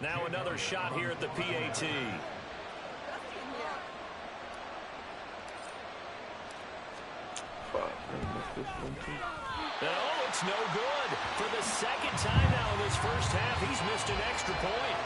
Now another shot here at the PAT. No, it's no good. For the second time now in this first half, he's missed an extra point.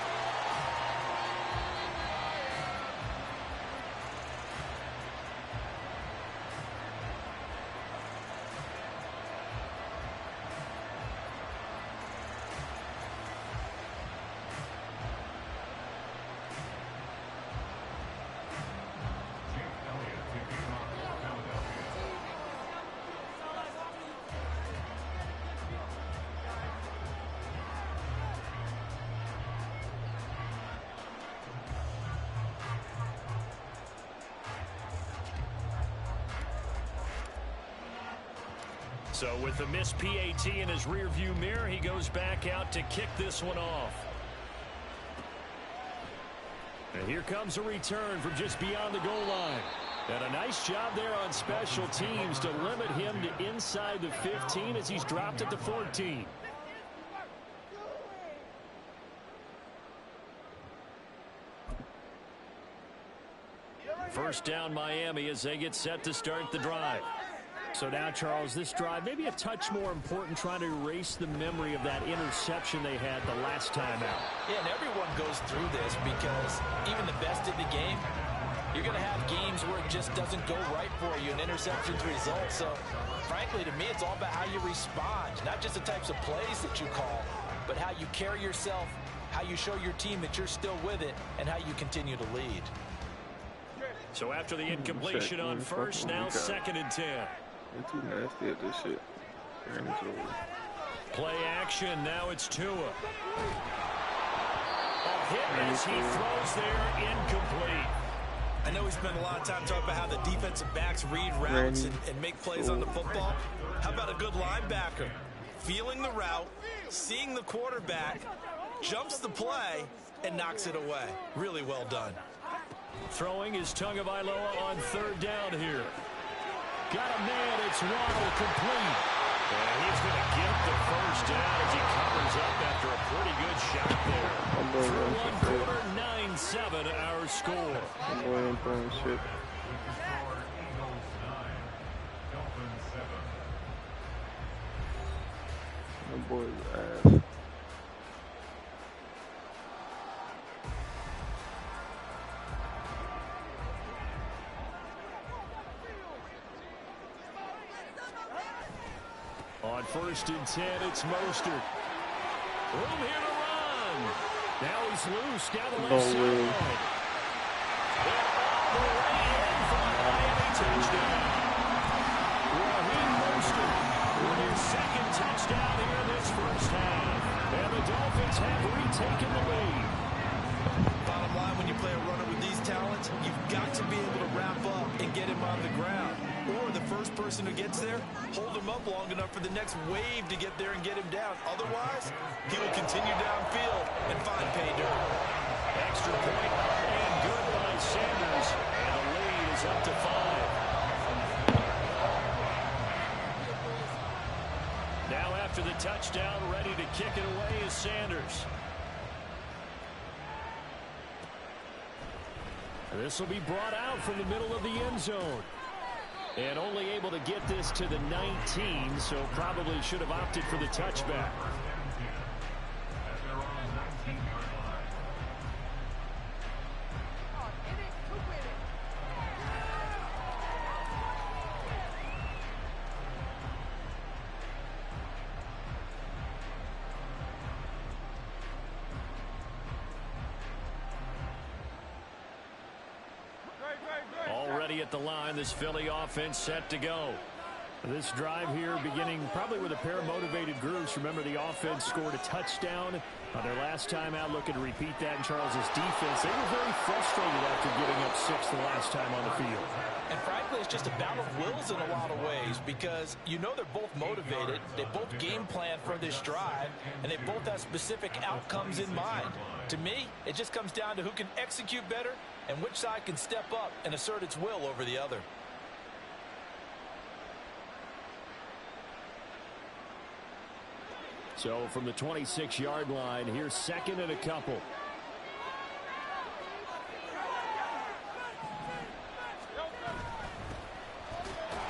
So with the missed PAT in his rearview mirror, he goes back out to kick this one off. And here comes a return from just beyond the goal line. And a nice job there on special teams to limit him to inside the 15 as he's dropped at the 14. First down Miami as they get set to start the drive. So now, Charles, this drive maybe a touch more important, trying to erase the memory of that interception they had the last time out. Yeah, and everyone goes through this because even the best in the game, you're going to have games where it just doesn't go right for you, and interceptions result. So, frankly, to me, it's all about how you respond, not just the types of plays that you call, but how you carry yourself, how you show your team that you're still with it, and how you continue to lead. So after the incompletion on first, now 2nd and 10. They're too nasty at this shit. Play action. Now it's Tua. A hit as he throws there, incomplete. I know we spent a lot of time talking about how the defensive backs read routes and make plays on the football. How about a good linebacker? Feeling the route, seeing the quarterback, jumps the play, and knocks it away. Really well done. Throwing is Tagovailoa on 3rd down here. Got a man, it's Waddle, complete. And he's going to get the first down as he covers up after a pretty good shot there. Through 1 quarter, 9-7 our score. I'm going throwing shit. My boy's ass. On 1st and 10, it's Mostert. Room here to run. Now he's loose down the left side. And all the way in for a Miami touchdown. Raheem Mostert with his 2nd touchdown here in this first half. And the Dolphins have retaken the lead. Bottom line, when you play a runner with these talents, you've got to be able to wrap up and get him on the ground. Or the first person who gets there, hold him up long enough for the next wave to get there and get him down. Otherwise, he will continue downfield and find pay dirt. Extra point and good by Sanders. And the lead is up to 5. Now after the touchdown, ready to kick it away is Sanders. This will be brought out from the middle of the end zone. And only able to get this to the 19, so probably should have opted for the touchback. Already at the line, this Philly offense set to go. This drive here beginning probably with a pair of motivated groups. Remember, the offense scored a touchdown on their last time out. Looking to repeat that in Charles's defense. They were very frustrated after giving up 6 the last time on the field. And frankly, it's just a battle of wills in a lot of ways because you know they're both motivated. They both game plan for this drive, and they both have specific outcomes in mind. To me, it just comes down to who can execute better and which side can step up and assert its will over the other. So from the 26-yard line, here's second and a couple.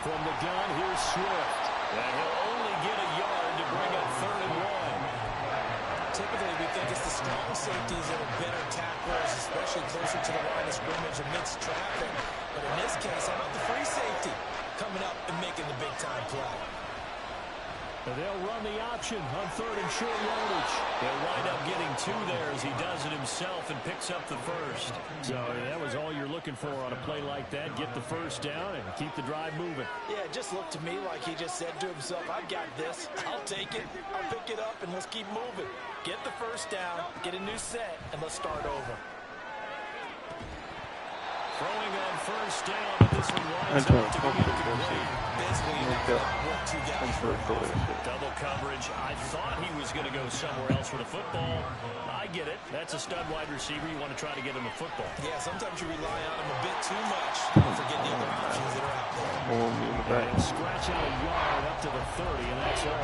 From the gun, here's Swift. And he'll only get a yard to bring up 3rd and 1. Typically, we think it's the strong safeties that are better tacklers, especially closer to the line of scrimmage amidst traffic. But in this case, how about the free safety coming up and making the big-time play? They'll run the option on 3rd and short yardage. He'll wind up getting 2 there as he does it himself and picks up the first. So that was all you're looking for on a play like that. Get the first down and keep the drive moving. Yeah, it just looked to me like he just said to himself, I've got this. I'll take it. I'll pick it up, and let's keep moving. Get the first down, get a new set, and let's start over. Throwing on first down, but this one winds up to be incomplete. Basically, you have to work 2 guys for double coverage. I thought he was going to go somewhere else with the football. I get it. That's a stud wide receiver. You want to try to get him the football. Yeah, sometimes you rely on him a bit too much. Don't forget the other options that are out there. And scratch out a yard up to the 30, and that's all.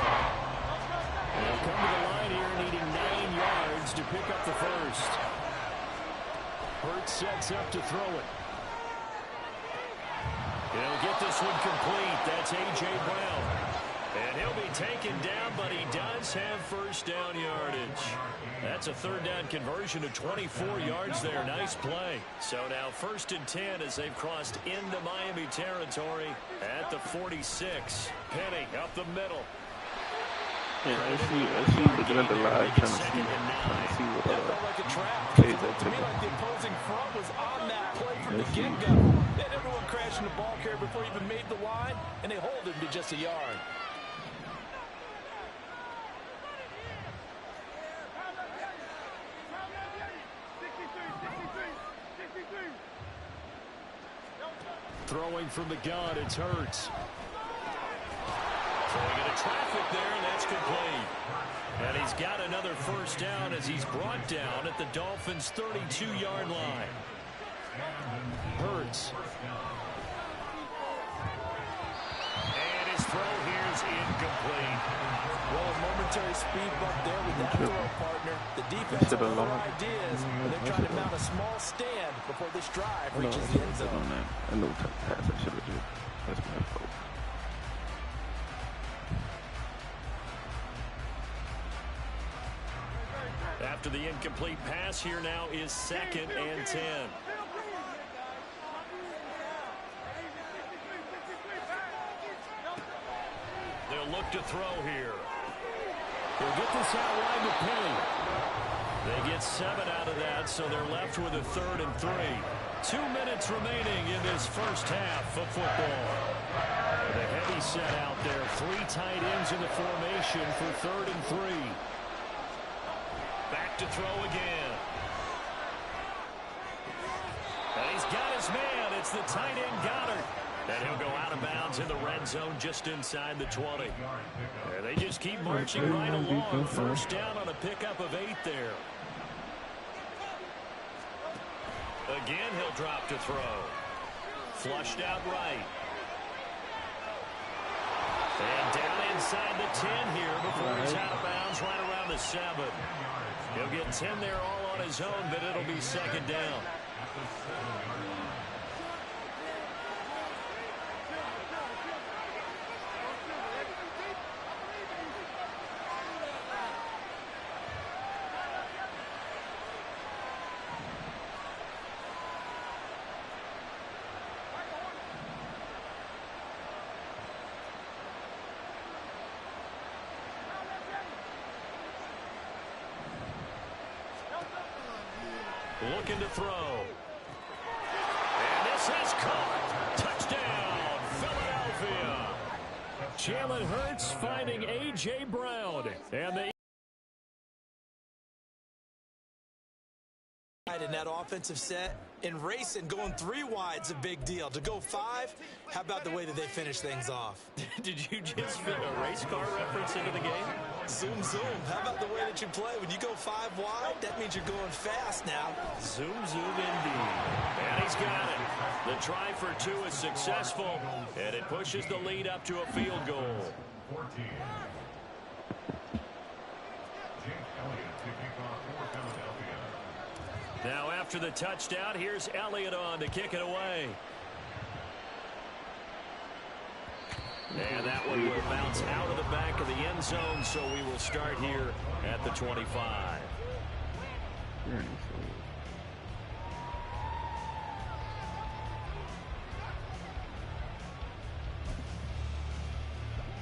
They'll come to the line here needing 9 yards to pick up the first. Hurts sets up to throw it. He'll get this one complete. That's A.J. Brown. And he'll be taken down, but he does have first down yardage. That's a 3rd down conversion of 24 yards there. Nice play. So now 1st and 10 as they've crossed into Miami territory at the 46. Penny up the middle. Yeah, I see looking at the live trying to see what plays that to me, like the opposing front was on that play from the get-go. They had everyone crashing the ball carrier before he even made the line, and they hold him to just a yard. Throwing from the gun, it's Hurts. Throwing into traffic there, and that's complete. And he's got another first down as he's brought down at the Dolphins' 32-yard line. Hurts. And his throw here is incomplete. Well, a momentary speed bump there with that throw partner. The defense has other ideas, and they're trying to mount a small stand before this drive reaches the end zone. I know what pass I should have did. That's my fault. After the incomplete pass, here now is 2nd and 10. They'll look to throw here. They'll get this out wide to Penny. They get 7 out of that, so they're left with a 3rd and 3. 2 minutes remaining in this first half of football. The heavy set out there. 3 tight ends in the formation for 3rd and 3. Back to throw again. And he's got his man. It's the tight end Goddard. And he'll go out of bounds in the red zone just inside the 20. And they just keep marching right along. First down on a pickup of 8 there. Again, he'll drop to throw. Flushed out right. And down inside the 10 here before he's out of bounds right around the 7. He'll get 10 there all on his own, but it'll be 2nd down. Looking to throw. And this is caught. Touchdown, Philadelphia. Jalen Hurts finding A.J. Brown. And they in that offensive set, and racing, going 3 wide's a big deal. To go 5, how about the way that they finish things off? Did you just fit a race car reference into the game? Zoom, zoom. How about the way that you play? When you go 5 wide, that means you're going fast now. Zoom, zoom indeed. And he's got it. The try for 2 is successful, and it pushes the lead up to a field goal. Now after the touchdown, here's Elliott on to kick it away. And that one will bounce out of the back of the end zone, so we will start here at the 25.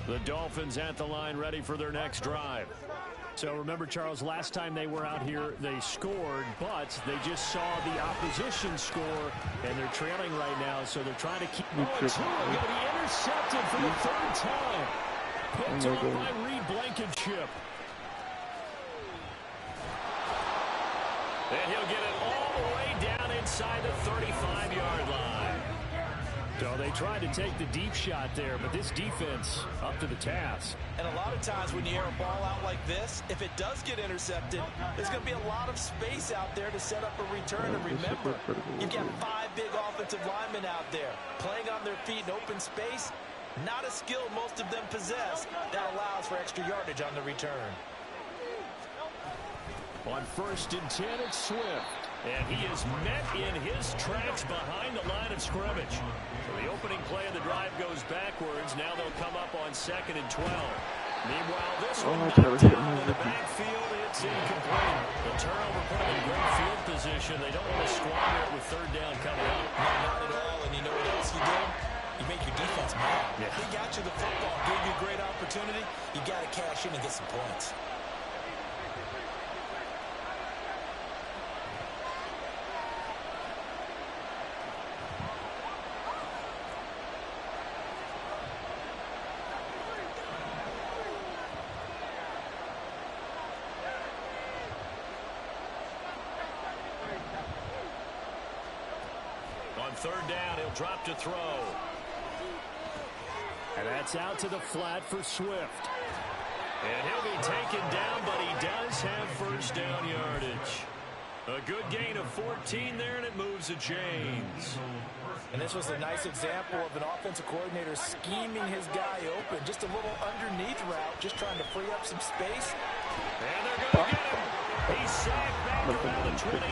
The Dolphins at the line, ready for their next drive. So remember, Charles, last time they were out here, they scored, but they just saw the opposition score, and they're trailing right now, so they're trying to keep... Oh, Tua going to be intercepted for the third time. Picked off by Reed Blankenship. And he'll get it all the way down inside the 35-yard line. So they tried to take the deep shot there, but this defense up to the task. And a lot of times when you air a ball out like this, if it does get intercepted, there's going to be a lot of space out there to set up a return. And remember, you've got 5 big offensive linemen out there playing on their feet in open space. Not a skill most of them possess. That allows for extra yardage on the return. On 1st and 10, it's Swift. And he is met in his tracks behind the line of scrimmage. So the opening play of the drive goes backwards. Now they'll come up on 2nd and 12. Meanwhile, this one knocked down in the backfield. It's incomplete. The turnover put them in great field position. They don't want to squander it with 3rd down coming up. No, not at all. And you know what else you did? You make your defense mad. Yeah. They got you the football, gave you a great opportunity. You got to cash in and get some points. On 3rd down, he'll drop to throw. And that's out to the flat for Swift. And he'll be taken down, but he does have 1st down yardage. A good gain of 14 there, and it moves the chains. And this was a nice example of an offensive coordinator scheming his guy open. Just a little underneath route, just trying to free up some space. And they're going to get him. He's sacked back around the 28.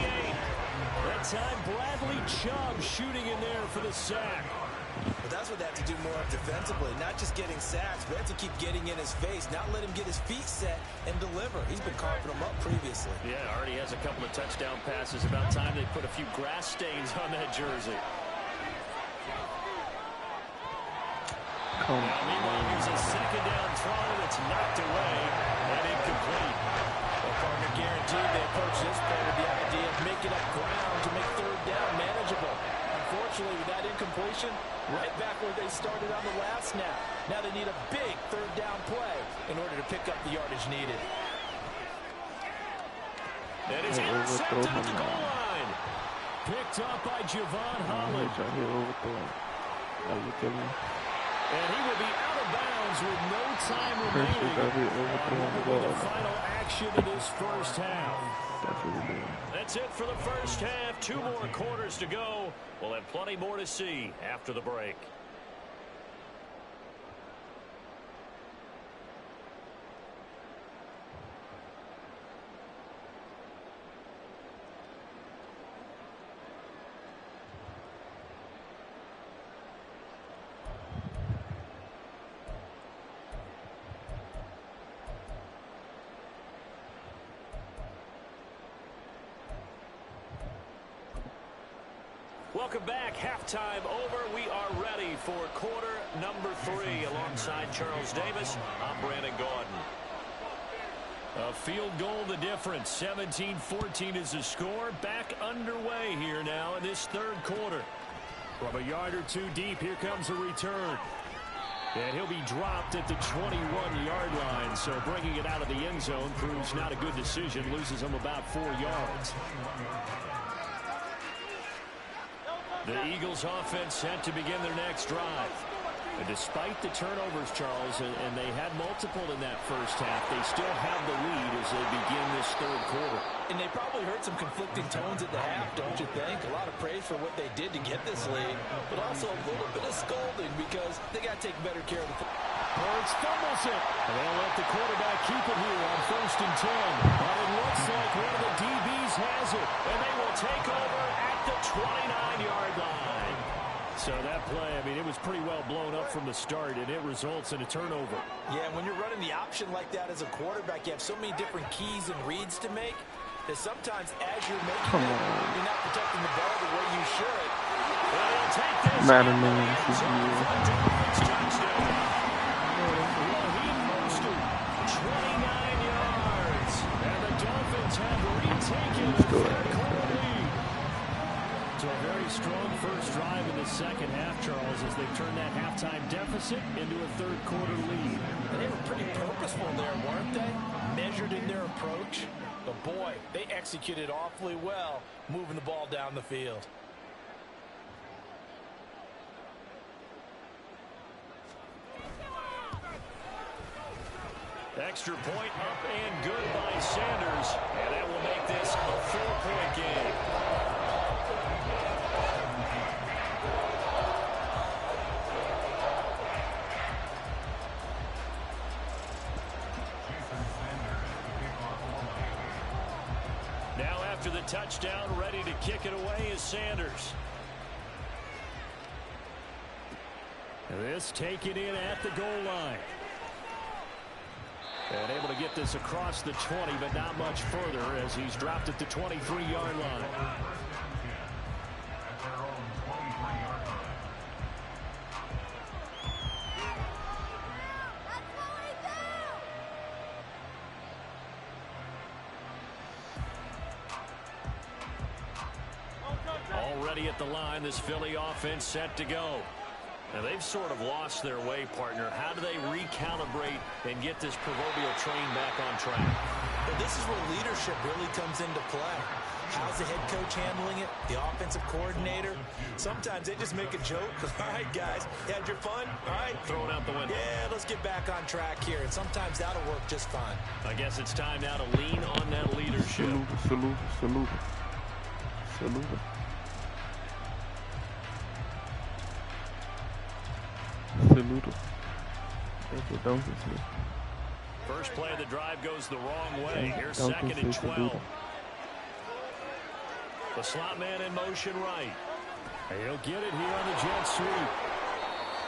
That time, Bradley Chubb shooting in there for the sack. But that's what they have to do more of defensively. Not just getting sacks, but have to keep getting in his face. Not let him get his feet set and deliver. He's been carving them up previously. Yeah, already has a couple of touchdown passes. About time they put a few grass stains on that jersey. Meanwhile, here's a 2nd down throw that's knocked away and incomplete. Well, partner, guaranteed they approach this play with the idea of making up ground to make 3rd down manageable. Unfortunately, with that incompletion, right back where they started on the last snap. Now they need a big 3rd down play in order to pick up the yardage needed. And it's intercepted at the goal line. Picked up by Javon Holland. And he will be out of bounds with no time remaining on the final action of this 1st half. That's it for the 1st half. 2 more quarters to go. We'll have plenty more to see after the break. Welcome back. Halftime over. We are ready for quarter number 3. Alongside Charles Davis, I'm Brandon Gaudin. A field goal the difference. 17-14 is the score. Back underway here now in this 3rd quarter. From a yard or 2 deep, here comes a return. And he'll be dropped at the 21-yard line. So bringing it out of the end zone proves not a good decision. Loses him about 4 yards. The Eagles offense set to begin their next drive. And despite the turnovers, Charles, and they had multiple in that 1st half, they still have the lead as they begin this 3rd quarter. And they probably heard some conflicting tones at the half, don't you think? A lot of praise for what they did to get this lead, but also a little bit of scolding because they got to take better care of the football. Birds fumbles it. And they'll let the quarterback keep it here on 1st and 10. has it, and they will take over at the 29-yard line. So that play, I mean, it was pretty well blown up from the start, and it results in a turnover. Yeah, when you're running the option like that as a quarterback, you have so many different keys and reads to make that sometimes as you're making it, you're not protecting the ball the way you should. Well, he'll take this. Madden man, this is you. Raheem Mostert, 29 yards. And the Dolphins have retaken the third-quarter lead. So a very strong first drive in the second half, Charles, as they turn that halftime deficit into a third-quarter lead. They were pretty purposeful there, weren't they? Measured in their approach. But, boy, they executed awfully well moving the ball down the field. Extra point up and good by Sanders. And that will make this a 4-point game. Now after the touchdown, ready to kick it away is Sanders. This taken in at the goal line. And able to get this across the 20, but not much further as he's dropped at the 23-yard line. Already at the line, this Philly offense set to go. Now, they've sort of lost their way, partner. How do they recalibrate and get this proverbial train back on track? Well, this is where leadership really comes into play. How's the head coach handling it? The offensive coordinator? Sometimes they just make a joke. All right, guys, you had your fun? All right. Throw it out the window. Yeah, let's get back on track here. And sometimes that'll work just fine. I guess it's time now to lean on that leadership. Salute. Salute. First play of the drive goes the wrong way. Here's second and 12. The slot man in motion right. He'll get it here on the jet sweep.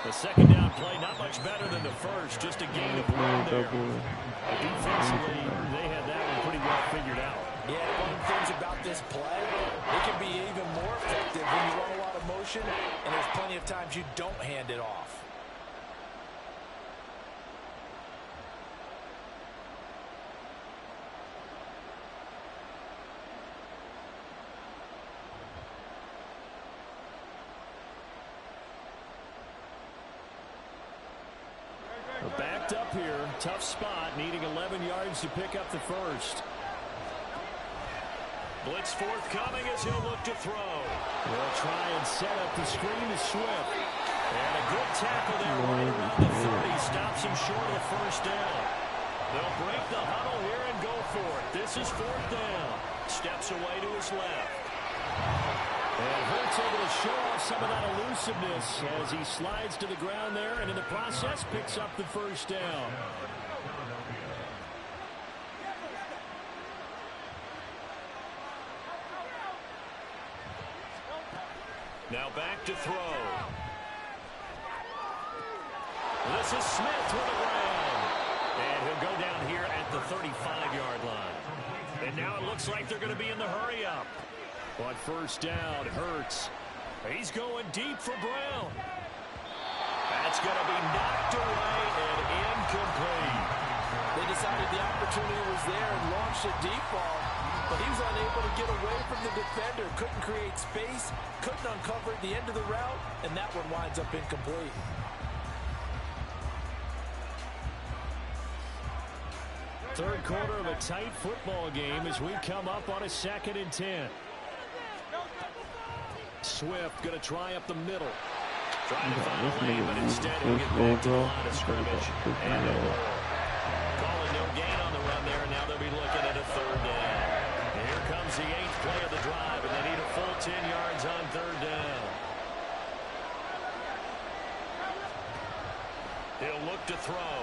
The second down play, not much better than the first, just a gain of 1 there. Defensively, they had that one pretty well figured out. Yeah, one of the things about this play, it can be even more effective when you run a lot of motion, and there's plenty of times you don't hand it off. Backed up here, tough spot, needing 11 yards to pick up the first. Blitz forthcoming as he'll look to throw. They'll try and set up the screen to Swift. And a good tackle there right around the 30. Stops him short of the first down. They'll break the huddle here and go for it. This is fourth down. Steps away to his left. And Hurts able to show off some of that elusiveness as he slides to the ground there, and in the process picks up the first down. Now back to throw. This is Smith with the ground. And he'll go down here at the 35-yard line. And now it looks like they're going to be in the hurry-up. On first down, Hurts. He's going deep for Brown. That's going to be knocked away and incomplete. They decided the opportunity was there and launched a deep ball, but he was unable to get away from the defender. Couldn't create space, couldn't uncover the end of the route, and that one winds up incomplete. Third quarter of a tight football game as we come up on a 2nd and 10. Swift going to try up the middle. Trying to find a lane, but instead he'll get back to the line of scrimmage. And a roll. Calling no gain on the run there, and now they'll be looking at a third down. And here comes the 8th play of the drive, and they need a full 10 yards on third down. He'll look to throw.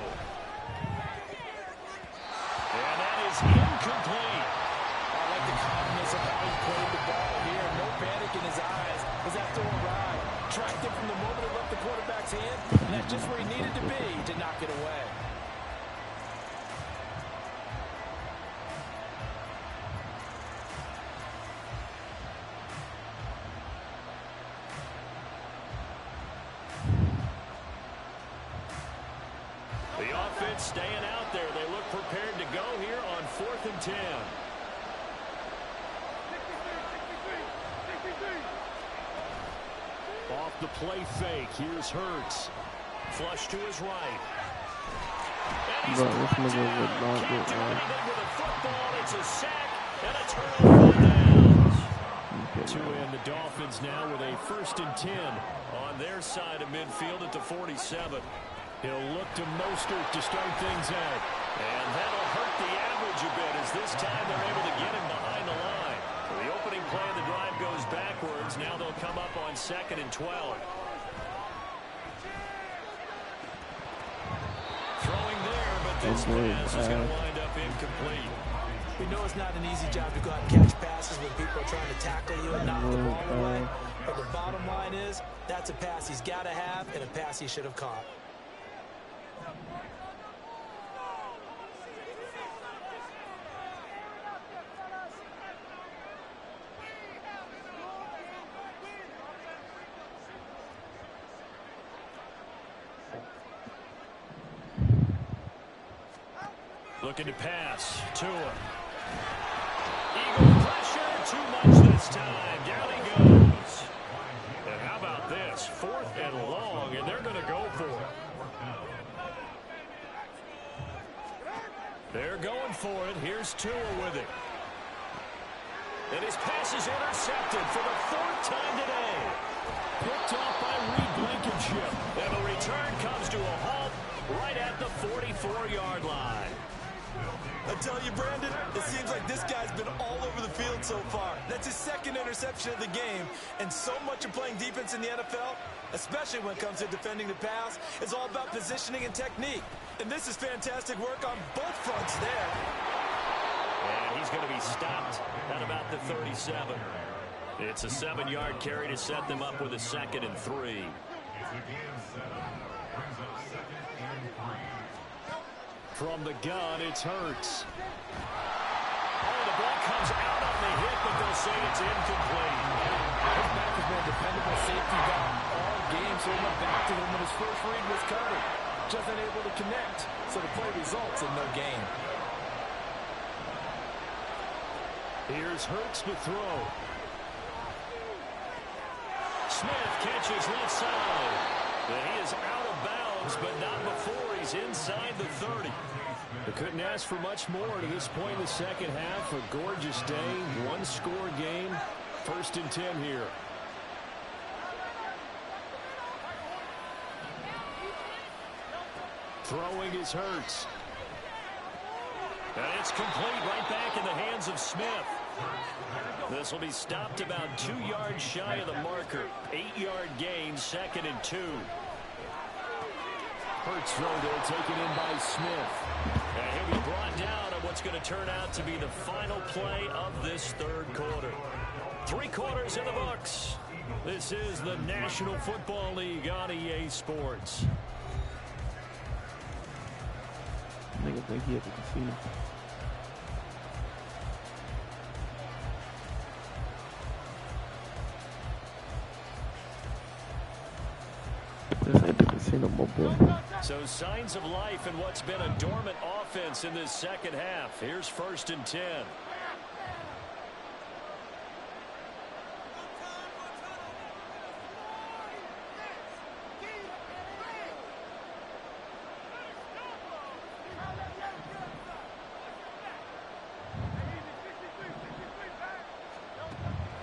And that is incomplete. I like the calmness regardless of how he played the ball here. No panic in his eyes as that throw arrived. Tracked it from the moment it left the quarterback's hand, and that's just where he needed to be to knock it away. The offense staying out there. They look prepared to go here on 4th and 10. Off the play fake. Here's Hurts. Flush to his right. And he's brought down. Can't do anything with a football. It's a sack and a turnover on downs. To end the Dolphins now with a 1st and 10 on their side of midfield at the 47. He'll look to Mostert to start things out. And that'll hurt the average a bit as this time they're able to get him behind the line. So the opening play of the drive goes backwards. Now they'll come up on 2nd and 12. Throwing there, but this pass is going to wind up incomplete. We know it's not an easy job to go out and catch passes when people are trying to tackle you and knock the ball away. But the bottom line is, that's a pass he's got to have and a pass he should have caught. Looking to pass. Tua. Eagle pressure. Too much this time. Down he goes. And how about this? 4th and long, and they're going to go for it. They're going for it. Here's Tua with it. And his pass is intercepted for the 4th time today. Picked off by Reed Blankenship. And the return comes to a halt right at the 44-yard line. I tell you, Brandon, it seems like this guy's been all over the field so far. That's his 2nd interception of the game. And so much of playing defense in the NFL, especially when it comes to defending the pass, is all about positioning and technique. And this is fantastic work on both fronts there. And he's going to be stopped at about the 37. It's a 7-yard carry to set them up with a 2nd and 3. From the gun, it's Hurts. Oh, the ball comes out on the hit, but they'll say it's incomplete. His back has been a dependable safety valve all game, so he went back to him when his first read was covered. Just unable to connect, so the play results in no gain. Here's Hurts to throw. Smith catches left side. And he is out of bounds, but not before he's inside the 30. They couldn't ask for much more to this point in the second half. A gorgeous day, one-score game. 1st and 10 here. Throwing is Hurts. And it's complete right back in the hands of Smith. This will be stopped about 2 yards shy of the marker. 8-yard gain, 2nd and 2. Hurts throw there, taken in by Smith. And he'll be brought down on what's going to turn out to be the final play of this 3rd quarter. 3 quarters in the books. This is the National Football League on EA Sports. Nigga think he at the casino. Just at the casino, my boy. So signs of life in what's been a dormant offense in this second half. Here's 1st and 10.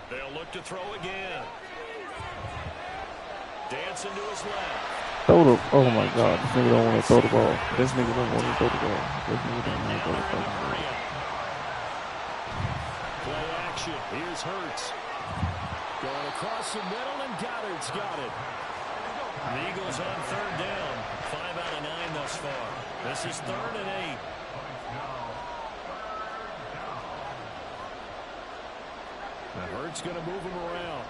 They'll look to throw again. Dancing to his left. Throw the, oh my God, this nigga don't want to throw the ball. This nigga don't want to throw the ball. This nigga don't want to throw the fucking ball. Play action. Here's Hurts. Going across the middle, and Goddard's got it. The Eagles on 3rd down. 5 out of 9 thus far. This is 3rd and 8. And Hurts going to move him around.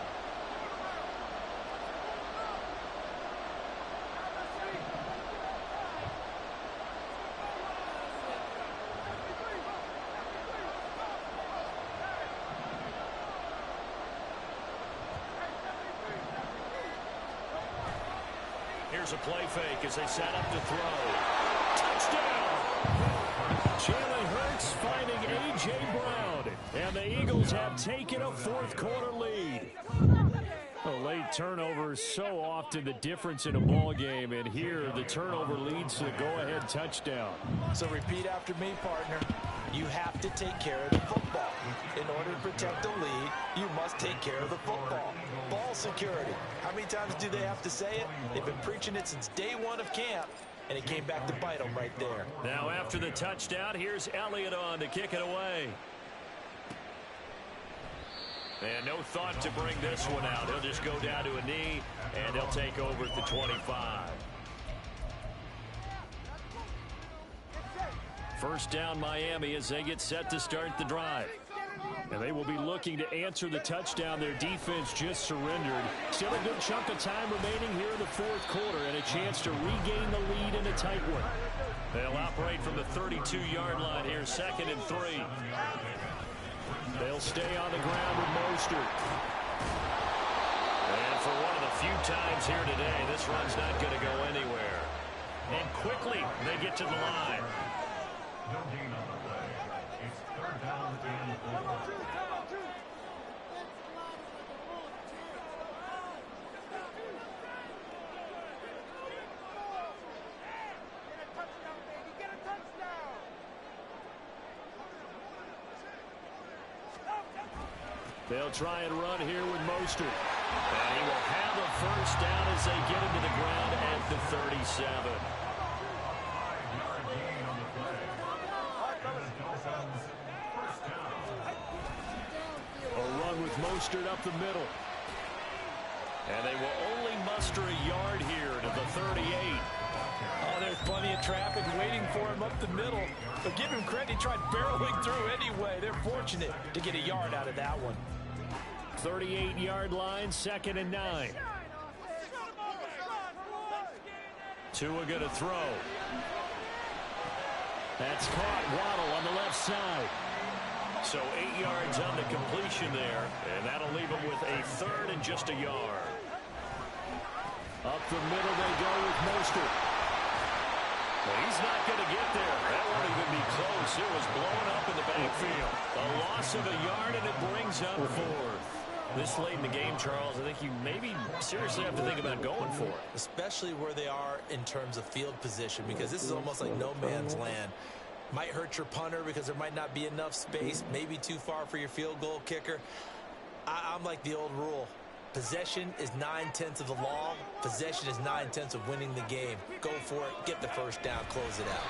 Here's a play fake as they set up to throw. Touchdown! Jalen Hurts finding A.J. Brown. And the Eagles have taken a fourth-quarter lead. A late turnover is so often the difference in a ball game, and here the turnover leads to the go-ahead touchdown. So repeat after me, partner. You have to take care of the football. In order to protect the lead, you must take care of the football. Ball security. How many times do they have to say it? They've been preaching it since day one of camp, and it came back to bite them right there. Now after the touchdown, here's Elliott on to kick it away. And no thought to bring this one out. He'll just go down to a knee, and he'll take over at the 25. First down Miami as they get set to start the drive. And they will be looking to answer the touchdown. Their defense just surrendered. Still a good chunk of time remaining here in the fourth quarter and a chance to regain the lead in a tight one. They'll operate from the 32-yard line here, 2nd and 3. They'll stay on the ground with Mostert. And for one of the few times here today, this run's not going to go anywhere. And quickly, they get to the line. No gain on the play. It's 3rd down and 4. They'll try and run here with Mostert. And he will have a first down as they get him to the ground at the 37. 5-yard gain on the play. Dolphins, first down. A run with Mostert up the middle. And they will only muster a yard here to the 38. Oh, there's plenty of traffic waiting for him up the middle. But give him credit, he tried barreling through anyway. They're fortunate to get a yard out of that one. 38-yard line, 2nd and 9. Tua going to throw. That's caught. Waddle on the left side. So 8 yards on the completion there, and that'll leave him with a 3rd and just a yard. Up the middle they go with Mostert. Well, he's not going to get there. That won't even be close. It was blown up in the backfield. A loss of a yard, and it brings up 4th. This late in the game, Charles, I think you maybe seriously have to think about going for it. Especially where they are in terms of field position, because this is almost like no man's land. Might hurt your punter because there might not be enough space, maybe too far for your field goal kicker. I'm like the old rule. Possession is 9/10 of the law. Possession is 9/10 of winning the game. Go for it. Get the first down. Close it out.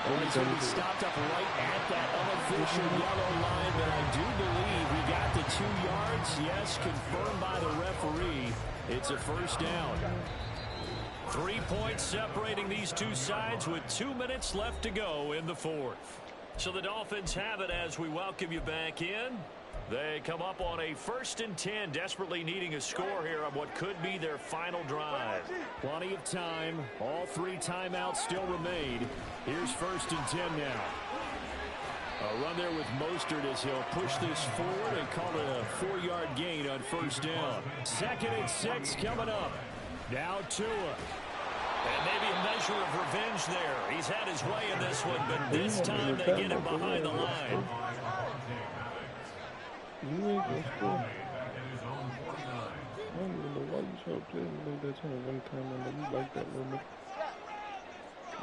Well, he's going to be stopped up right at that unofficial yellow line, but I do believe he got the 2 yards. Yes, confirmed by the referee. It's a first down. 3 points separating these two sides with 2 minutes left to go in the fourth. So the Dolphins have it as we welcome you back in. They come up on a 1st and 10, desperately needing a score here on what could be their final drive. Plenty of time. All 3 timeouts still remain. Here's 1st and 10 now. A run there with Mostert as he'll push this forward and call it a 4-yard gain on 1st down. 2nd and 6 coming up. Now Tua. And maybe a measure of revenge there. He's had his way in this one, but this time they get him behind the line. You ain't gonna score. I don't even know why you try to play me like that. Trying to one time I know you like that little bit.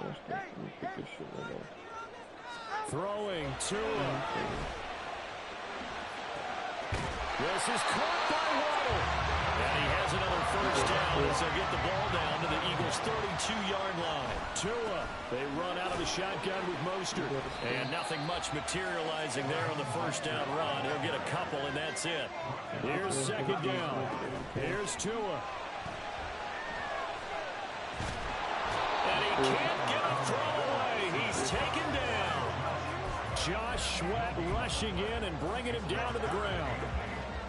Let me put this shit right off. Throwing Tua. This is caught by Waddle. And he has another first down as they get the ball down to the Eagles' 32-yard line. Tua, they run out of the shotgun with Mostert. And nothing much materializing there on the first down run. He'll get a couple, and that's it. Here's 2nd down. Here's Tua. And he can't get a throw away. He's taken down. Josh Sweat rushing in and bringing him down to the ground.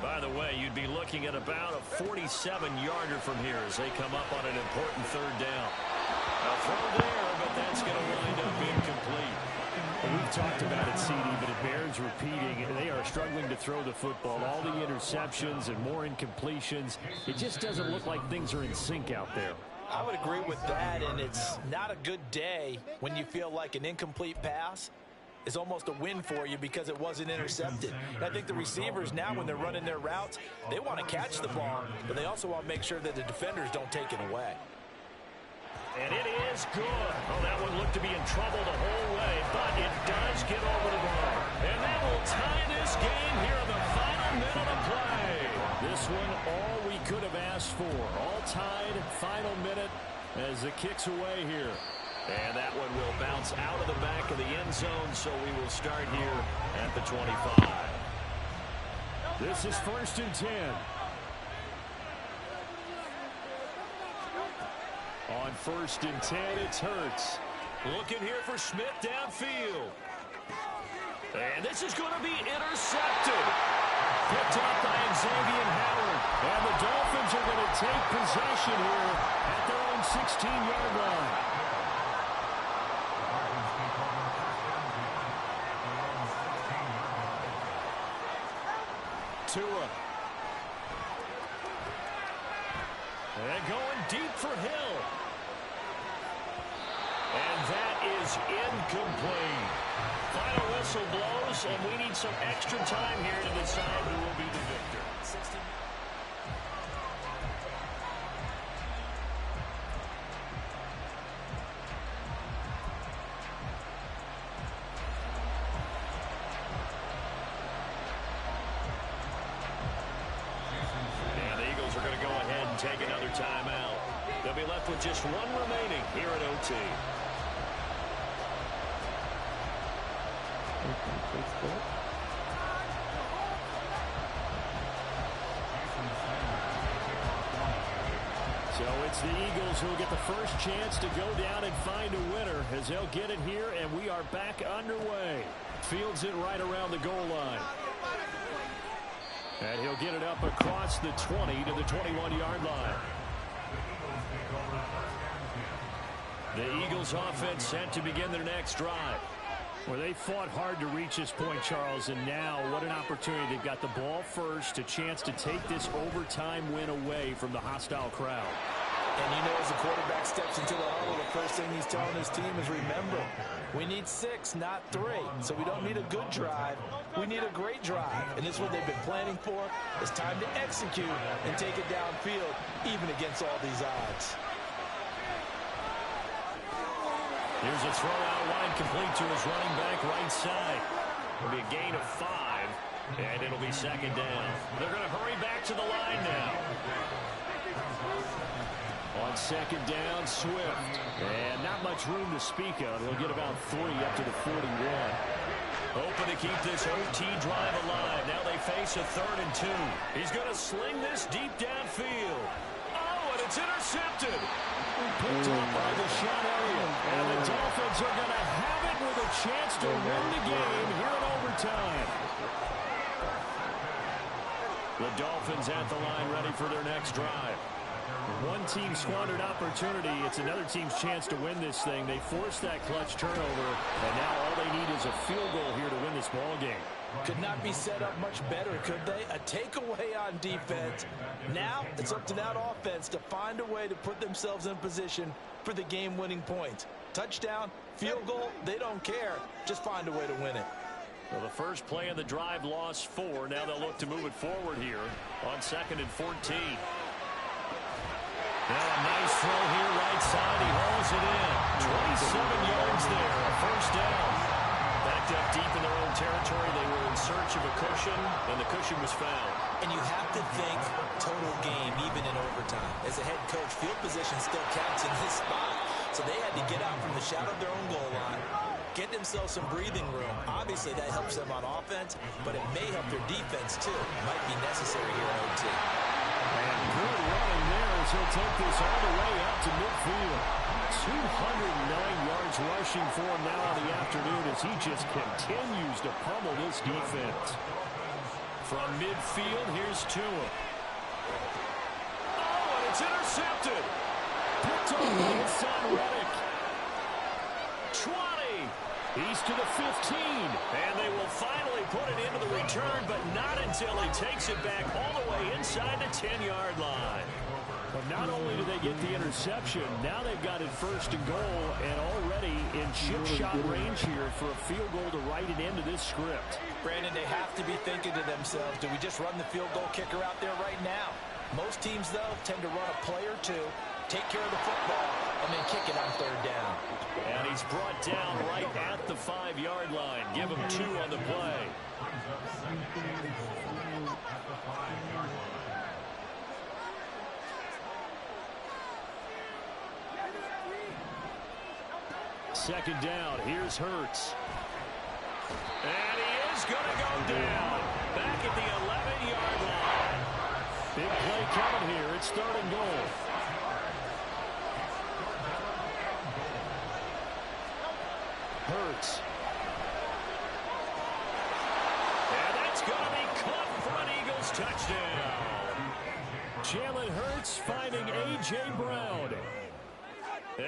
By the way, you'd be looking at about a 47-yarder from here as they come up on an important third down. A throw there, but that's going to wind up incomplete. Well, we've talked about it, CD, but it bears repeating. They are struggling to throw the football. All the interceptions and more incompletions. It just doesn't look like things are in sync out there. I would agree with that, and it's not a good day when you feel like an incomplete pass is almost a win for you because it wasn't intercepted. And I think the receivers now, when they're running their routes, they want to catch the ball, but they also want to make sure that the defenders don't take it away. And it is good. Oh, that one looked to be in trouble the whole way, but it does get over the bar. And that will tie this game here in the final minute of play. This one, all we could have asked for. All tied, final minute as the kick's away here. And that one will bounce out of the back of the end zone, so we will start here at the 25. This is 1st and 10. On 1st and 10, it's Hurts. Looking here for Smith downfield. And this is going to be intercepted. Picked up by Xavier Howard. And the Dolphins are going to take possession here at their own 16-yard line. Tua. And going deep for Hill. And that is incomplete. Final whistle blows, and we need some extra time here to decide who will be the victor. And the Eagles are going to go ahead and take another timeout. They'll be left with just one remaining here at OT. So it's the Eagles who will get the first chance to go down and find a winner as they'll get it here, and we are back underway. Fields it right around the goal line. And he'll get it up across the 20 to the 21-yard line. The Eagles offense set to begin their next drive. Well, they fought hard to reach this point, Charles, and now what an opportunity. They've got the ball first, a chance to take this overtime win away from the hostile crowd. And you know, as the quarterback steps into the huddle, the first thing he's telling his team is, remember, we need 6, not 3. So we don't need a good drive. We need a great drive. And this is what they've been planning for. It's time to execute and take it downfield, even against all these odds. Here's a throw out wide, complete to his running back right side. It'll be a gain of 5, and it'll be 2nd down. They're going to hurry back to the line now. On 2nd down, Swift. And not much room to speak of. He'll get about 3 up to the 41. Hoping to keep this OT drive alive. Now they face a 3rd and 2. He's going to sling this deep downfield. Oh, and it's intercepted. Picked up by Deshaun Elliott. And the Dolphins are going to have it with a chance to win the game here in overtime. The Dolphins at the line ready for their next drive. One team squandered opportunity. It's another team's chance to win this thing. They forced that clutch turnover, and now all they need is a field goal here to win this ball game. Could not be set up much better, could they? A takeaway on defense. Now it's up to that offense to find a way to put themselves in position for the game-winning points. Touchdown, field goal, they don't care. Just find a way to win it. Well, the first play of the drive lost 4. Now they'll look to move it forward here on 2nd and 14. Now a nice throw here right side. He hauls it in. 27 yards there. A 1st down. Backed up deep in their own territory. They were in search of a cushion, and the cushion was found. And you have to think total game, even in overtime. As a head coach, field position still counts in his spot. So they had to get out from the shadow of their own goal line, get themselves some breathing room. Obviously, that helps them on offense, but it may help their defense, too. Might be necessary here in OT. And good running there as he'll take this all the way up to midfield. 209 yards rushing for him now on the afternoon as he just continues to pummel this defense. From midfield, here's Tua. Oh, and it's intercepted. Picked off by his son, Reddick. 20. He's to the 15. And they will finally put it into the return, but not until he takes it back all the way inside the 10-yard line. But not only do they get the interception, now they've got it first and goal and already in chip shot range here for a field goal to write it into this script. Brandon, they have to be thinking to themselves, do we just run the field goal kicker out there right now? Most teams, though, tend to run a play or two, take care of the football, and then kick it on third down. And he's brought down right at the 5-yard line. Give him 2 on the play. Second down, here's Hurts. And he is going to go down. Back at the 11-yard line. Big play coming here. It's third and goal. Hurts. And that's going to be caught for an Eagles touchdown. Jalen Hurts finding A.J. Brown.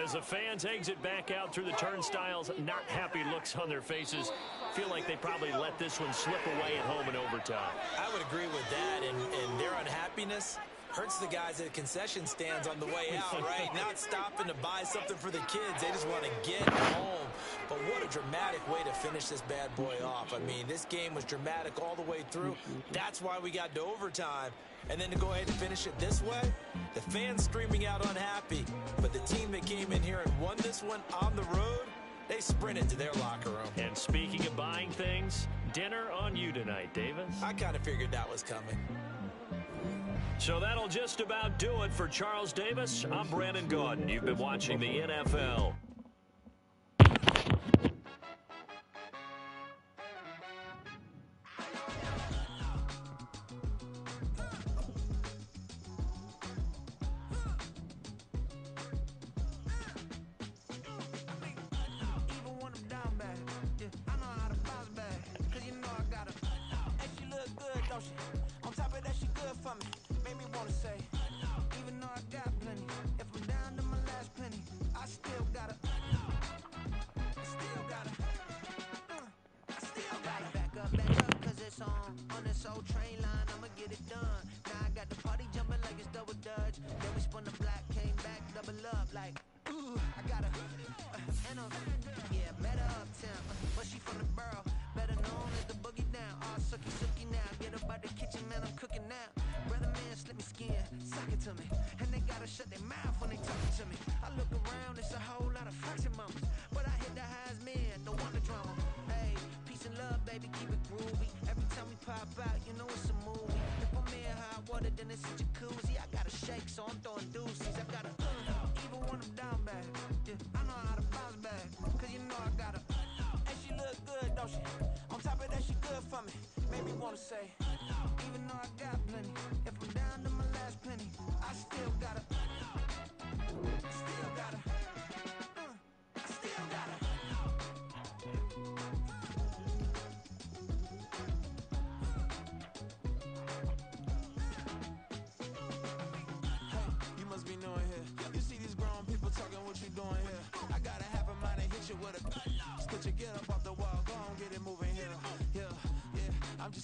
As the fans exit back out through the turnstiles, not happy looks on their faces. Feel like they probably let this one slip away at home in overtime. I would agree with that, and their unhappiness hurts the guys at concession stands on the way out, right? Not stopping to buy something for the kids. They just want to get home. But what a dramatic way to finish this bad boy off. I mean, this game was dramatic all the way through. That's why we got to overtime. And then to go ahead and finish it this way, the fans streaming out unhappy. But the team that came in here and won this one on the road, they sprinted to their locker room. And speaking of buying things, dinner on you tonight, Davis. I kind of figured that was coming. So that'll just about do it for Charles Davis. I'm Brandon Gaudin. You've been watching the NFL.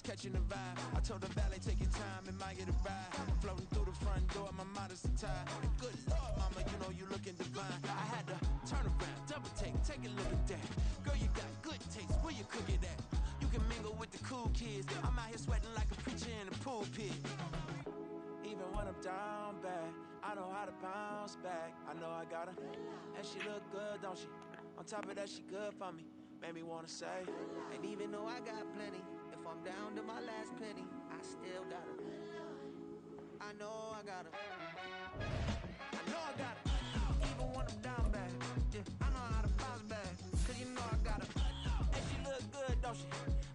Catching the vibe. I told the valet, take your time, it might get a ride. Floating through the front door, my modest attire. And good Lord, mama, you know you looking divine. I had to turn around, double take a look at that. Girl, you got good taste, where you cook it at? You can mingle with the cool kids. I'm out here sweating like a preacher in the pulpit. Even when I'm down bad, I know how to bounce back. I know I got her, and she look good, don't she? On top of that, she good for me. Made me wanna say, and even though I got plenty, if I'm down to my last penny, I still got her. I know I got her. I know I got her. Even when I'm down bad, yeah, I know how to bounce back. Cause you know I got her. And she look good, don't she?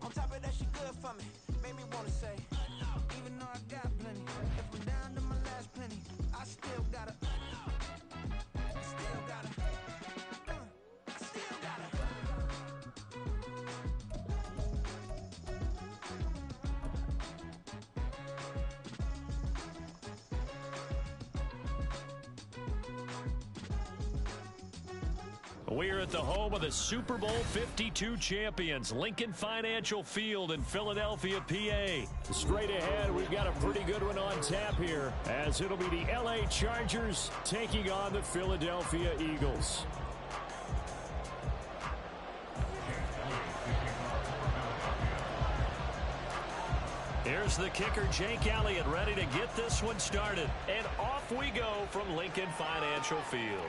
On top of that, she good for me. Made me wanna say, even though I got plenty, if I'm down to my last penny, I still got her. I still got her. I still got her. We're at the home of the Super Bowl 52 champions, Lincoln Financial Field in Philadelphia, PA. Straight ahead, we've got a pretty good one on tap here, as it'll be the LA Chargers taking on the Philadelphia Eagles. Here's the kicker, Jake Elliott, ready to get this one started. And off we go from Lincoln Financial Field.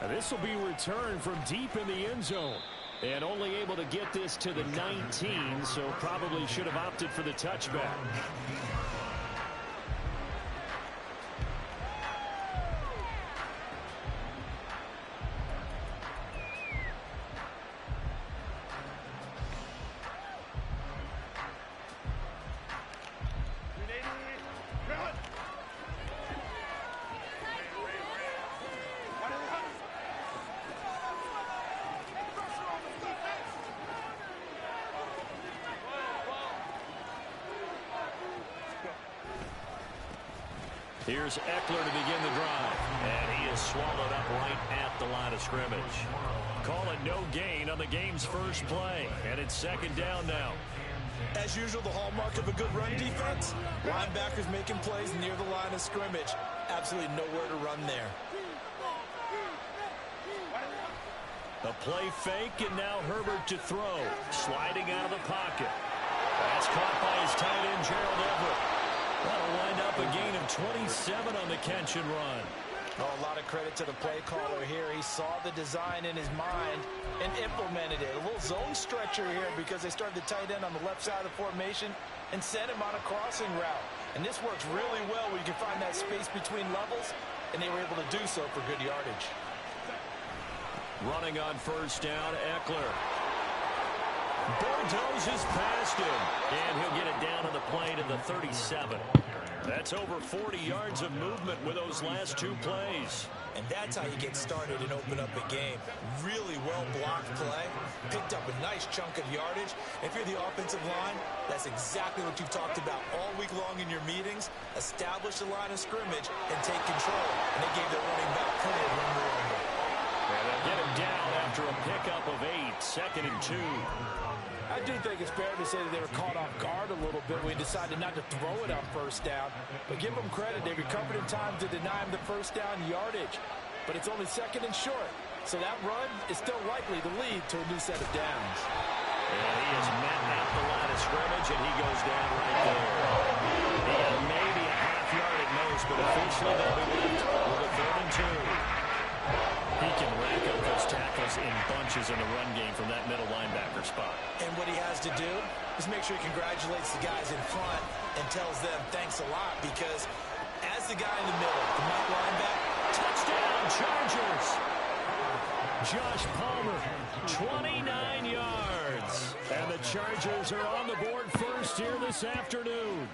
This will be returned from deep in the end zone. And only able to get this to the 19, so probably should have opted for the touchback. Here's Eckler to begin the drive. And he is swallowed up right at the line of scrimmage. Call it no gain on the game's first play. And it's second down now. As usual, the hallmark of a good run defense, linebackers making plays near the line of scrimmage. Absolutely nowhere to run there. A play fake, and now Herbert to throw. Sliding out of the pocket. That's caught by his tight end, Gerald Everett. That'll wind up a gain of 27 on the catch and run. Oh, a lot of credit to the play caller here. He saw the design in his mind and implemented it. A little zone stretcher here because they started the tight end on the left side of the formation and sent him on a crossing route. And this works really well where you can find that space between levels, and they were able to do so for good yardage. Running on first down, Eckler. Bordozes past him, and he'll get it down on the play to the 37. That's over 40 yards of movement with those last two plays. And that's how you get started and open up a game. Really well-blocked play. Picked up a nice chunk of yardage. If you're the offensive line, that's exactly what you've talked about all week long in your meetings. Establish the line of scrimmage and take control. And they gave their running back plenty of room to run. And they'll get him down after a pickup of 8, 2nd and 2. I do think it's fair to say that they were caught off guard a little bit when he decided not to throw it on first down. But give them credit. They recovered in time to deny him the first down yardage. But it's only 2nd and short. So that run is still likely to lead to a new set of downs. And he is met at the line of scrimmage, and he goes down right there. He had maybe a half yard at most, but officially they'll be left with a 3rd and 2. He can rack up those tackles in bunches in the run game from that middle linebacker spot. And what he has to do is make sure he congratulates the guys in front and tells them thanks a lot, because as the guy in the middle, the middle linebacker, touchdown Chargers! Josh Palmer, 29 yards. And the Chargers are on the board first here this afternoon.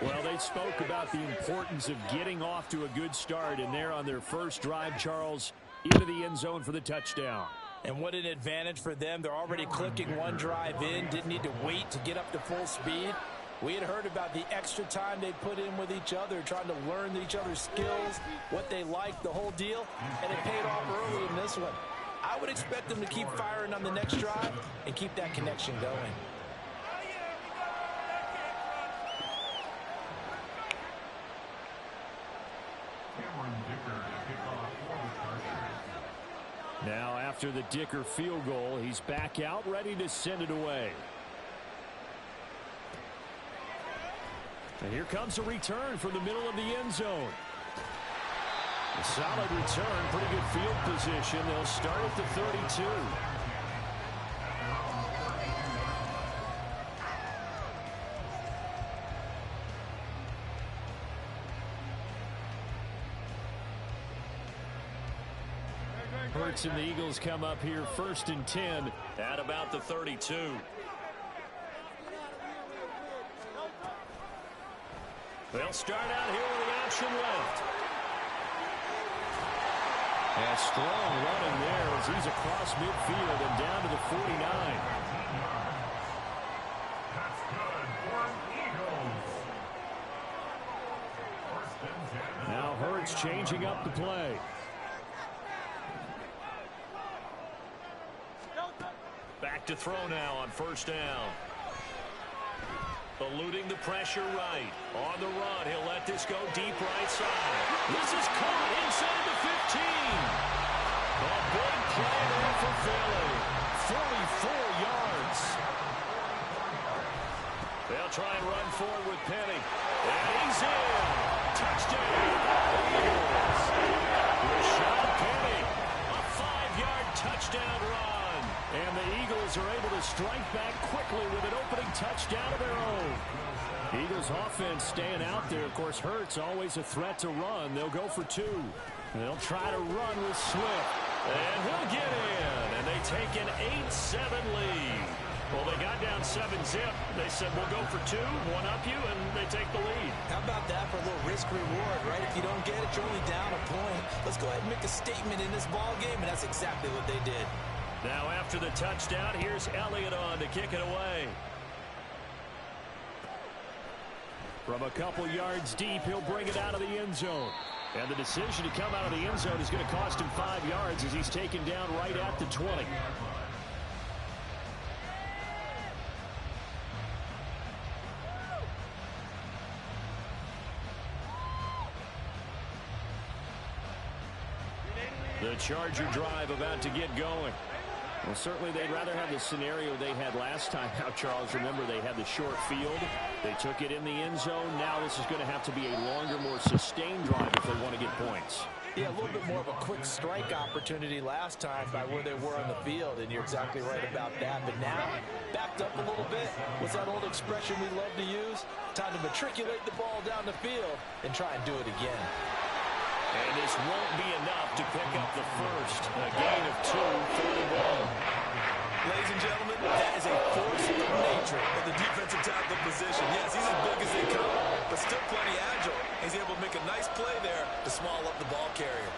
Well, they spoke about the importance of getting off to a good start, and they're on their first drive, Charles, into the end zone for the touchdown. And what an advantage for them. They're already clicking one drive in, didn't need to wait to get up to full speed. We had heard about the extra time they put in with each other, trying to learn each other's skills, what they liked, the whole deal, and it paid off early in this one. I would expect them to keep firing on the next drive and keep that connection going. Now, after the Dicker field goal, he's back out, ready to send it away. And here comes a return from the middle of the end zone. A solid return, pretty good field position. They'll start at the 32. Hurts and the Eagles come up here 1st and 10 at about the 32. They'll start out here with the option left. And strong running there as he's across midfield and down to the 49. That's good for Eagles. 1st and 10. Now Hurts changing up the play. back to throw now on first down. Eluding the pressure right. On the run, he'll let this go deep right side. This is caught inside the 15. A big play there for Philly. 44 yards. They'll try and run forward with Penny. And he's in. Touchdown. Eagles. Rashad Penny. A 5-yard touchdown run. And the Eagles are able to strike back quickly with an opening touchdown of their own. Eagles offense staying out there. Of course, Hurts always a threat to run. They'll go for 2. They'll try to run with Swift. And he'll get in. And they take an 8-7 lead. Well, they got down 7-zip. They said, we'll go for 2, one up you, and they take the lead. How about that for a little risk-reward, right? If you don't get it, you're only down a point. Let's go ahead and make a statement in this ball game, and that's exactly what they did. Now after the touchdown, here's Elliott on to kick it away. From a couple yards deep, he'll bring it out of the end zone. And the decision to come out of the end zone is going to cost him 5 yards as he's taken down right at the 20. The Charger drive about to get going. Well, certainly they'd rather have the scenario they had last time out, Charles. Remember, they had the short field. They took it in the end zone. Now this is going to have to be a longer, more sustained drive if they want to get points. Yeah, a little bit more of a quick strike opportunity last time by where they were on the field, and you're exactly right about that. But now, backed up a little bit. What's that old expression we love to use? Time to matriculate the ball down the field and try and do it again. And this won't be enough to pick up the first. A gain of 2, 31. Ladies and gentlemen, that is a force of nature of the defensive tackle position. Yes, he's as big as they come, but still plenty agile. He's able to make a nice play there to small up the ball carrier.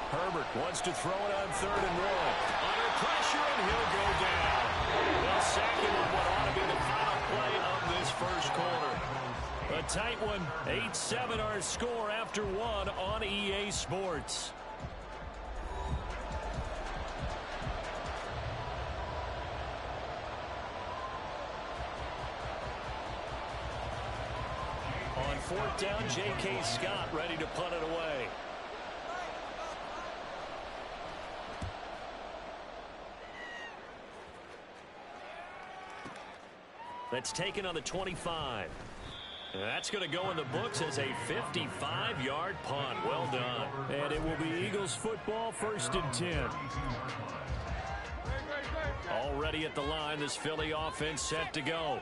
Herbert wants to throw it on 3rd and 1. Under pressure, and he'll go down. They'll sack him on what ought to be the final play of this first quarter. A tight one. 8-7 our score after 1 on EA Sports. On 4th down, J.K. Scott ready to punt it away. That's taken on the 25. That's going to go in the books as a 55-yard punt. Well done. And it will be Eagles football, 1st and 10. Already at the line, this Philly offense set to go.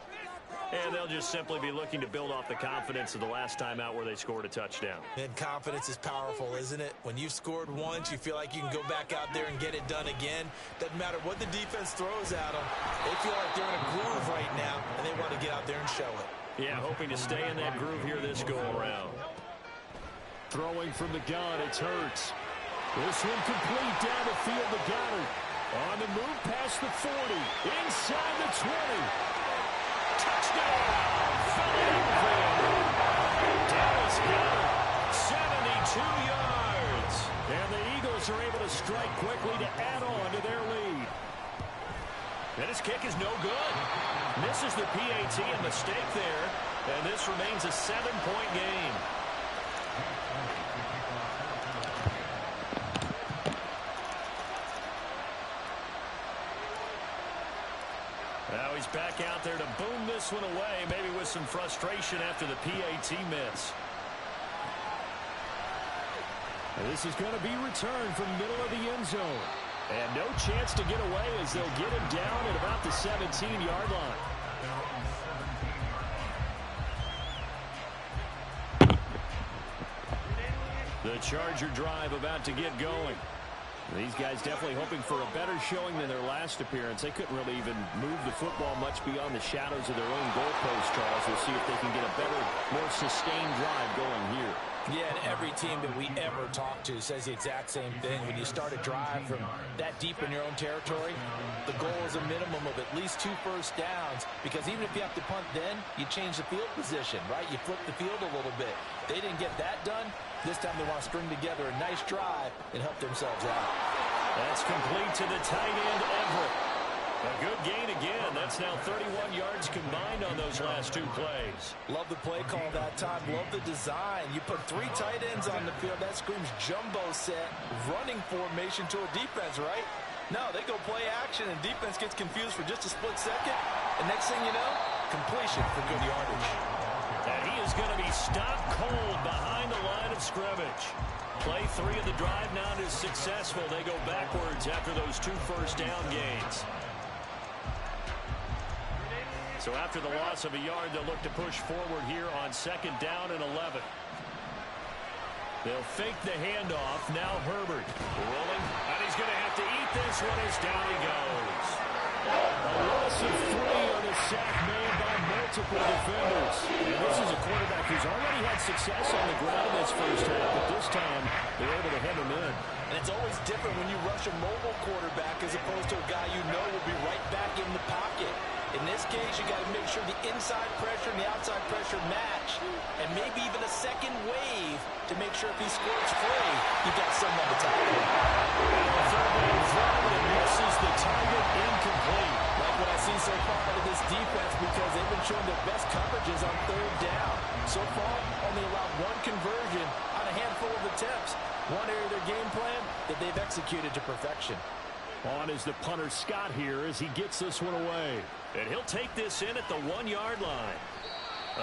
And they'll just simply be looking to build off the confidence of the last time out where they scored a touchdown. And confidence is powerful, isn't it? When you've scored once, you feel like you can go back out there and get it done again. Doesn't matter what the defense throws at them. They feel like they're in a groove right now, and they want to get out there and show it. Yeah, hoping to stay in that groove here this go-around. Throwing from the gun, it's Hurts. This one complete down the field to Goddard. On the move past the 40. Inside the 20. Touchdown! Philadelphia! Dallas Goddard, 72 yards. And the Eagles are able to strike quickly to add on to their lead. And his kick is no good. Misses the PAT, and mistake there. And this remains a 7-point game. Now he's back out there to boom this one away, maybe with some frustration after the PAT miss. And this is going to be returned from middle of the end zone. And no chance to get away as they'll get him down at about the 17-yard line. The Charger drive about to get going. These guys definitely hoping for a better showing than their last appearance. They couldn't really even move the football much beyond the shadows of their own goalpost, Charles. We'll see if they can get a better, more sustained drive going here. Yeah, and every team that we ever talk to says the exact same thing. When you start a drive from that deep in your own territory, the goal is a minimum of at least 2 first downs, because even if you have to punt then, you change the field position, right? You flip the field a little bit. They didn't get that done. This time they want to string together a nice drive and help themselves out. That's complete to the tight end, Everett. A good gain again. That's now 31 yards combined on those last two plays. Love the play call that time. Love the design. You put 3 tight ends on the field. That screams jumbo set, running formation to a defense, right? No, they go play action, and defense gets confused for just a split second. And next thing you know, completion for good yardage. And he is going to be stopped cold behind the line of scrimmage. Play 3 of the drive not as successful. They go backwards after those 2 first down gains. So after the loss of a yard, they'll look to push forward here on 2nd down and 11. They'll fake the handoff. Now Herbert rolling, and he's going to have to eat this one as down he goes. A loss of 3 on a sack made by multiple defenders. And this is a quarterback who's already had success on the ground this first half, but this time they're able to hem him in. And it's always different when you rush a mobile quarterback as opposed to a guy you know will be right back in the pocket. In this case, you got to make sure the inside pressure and the outside pressure match, and maybe even a second wave to make sure if he squirts free, you've got someone to tackle. And misses the target, incomplete. Like what I see so far out of this defense, because they've been showing their best coverages on 3rd down. So far, only allowed 1 conversion on a handful of attempts. One area of their game plan that they've executed to perfection. On is the punter Scott here as he gets this one away. And he'll take this in at the 1-yard line.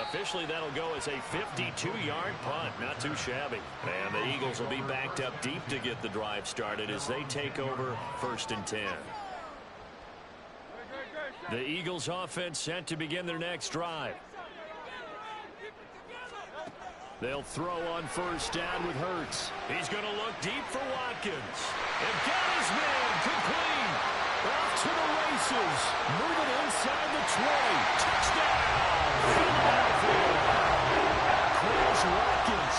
Officially, that'll go as a 52-yard punt. Not too shabby. And the Eagles will be backed up deep to get the drive started as they take over 1st and 10. The Eagles offense set to begin their next drive. They'll throw on 1st down with Hurts. He's going to look deep for Watkins. And got his man complete. Off to the races. Moving inside the 20. Touchdown. Philadelphia. Chris Watkins.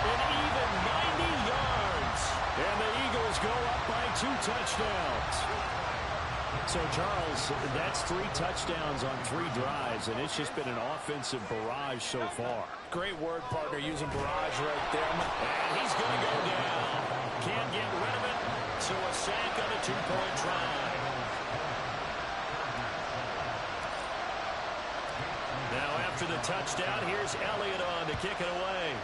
An even 90 yards. And the Eagles go up by 2 touchdowns. So, Charles, that's 3 touchdowns on 3 drives, and it's just been an offensive barrage so far. Great word, partner, using barrage right there. And he's going to go down. Can't get rid of it. So a sack on a 2-point try. Now after the touchdown, here's Elliott on to kick it away.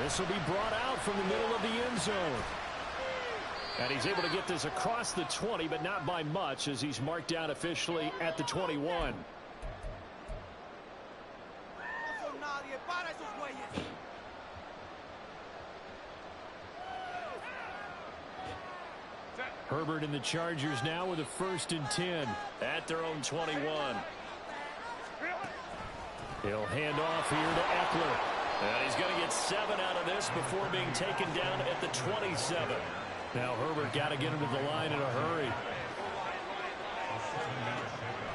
This will be brought out from the middle of the end zone. And he's able to get this across the 20, but not by much as he's marked down officially at the 21. Herbert and the Chargers now with a 1st and 10 at their own 21. He'll hand off here to Eckler. And he's going to get 7 out of this before being taken down at the 27. Now Herbert got to get him to the line in a hurry.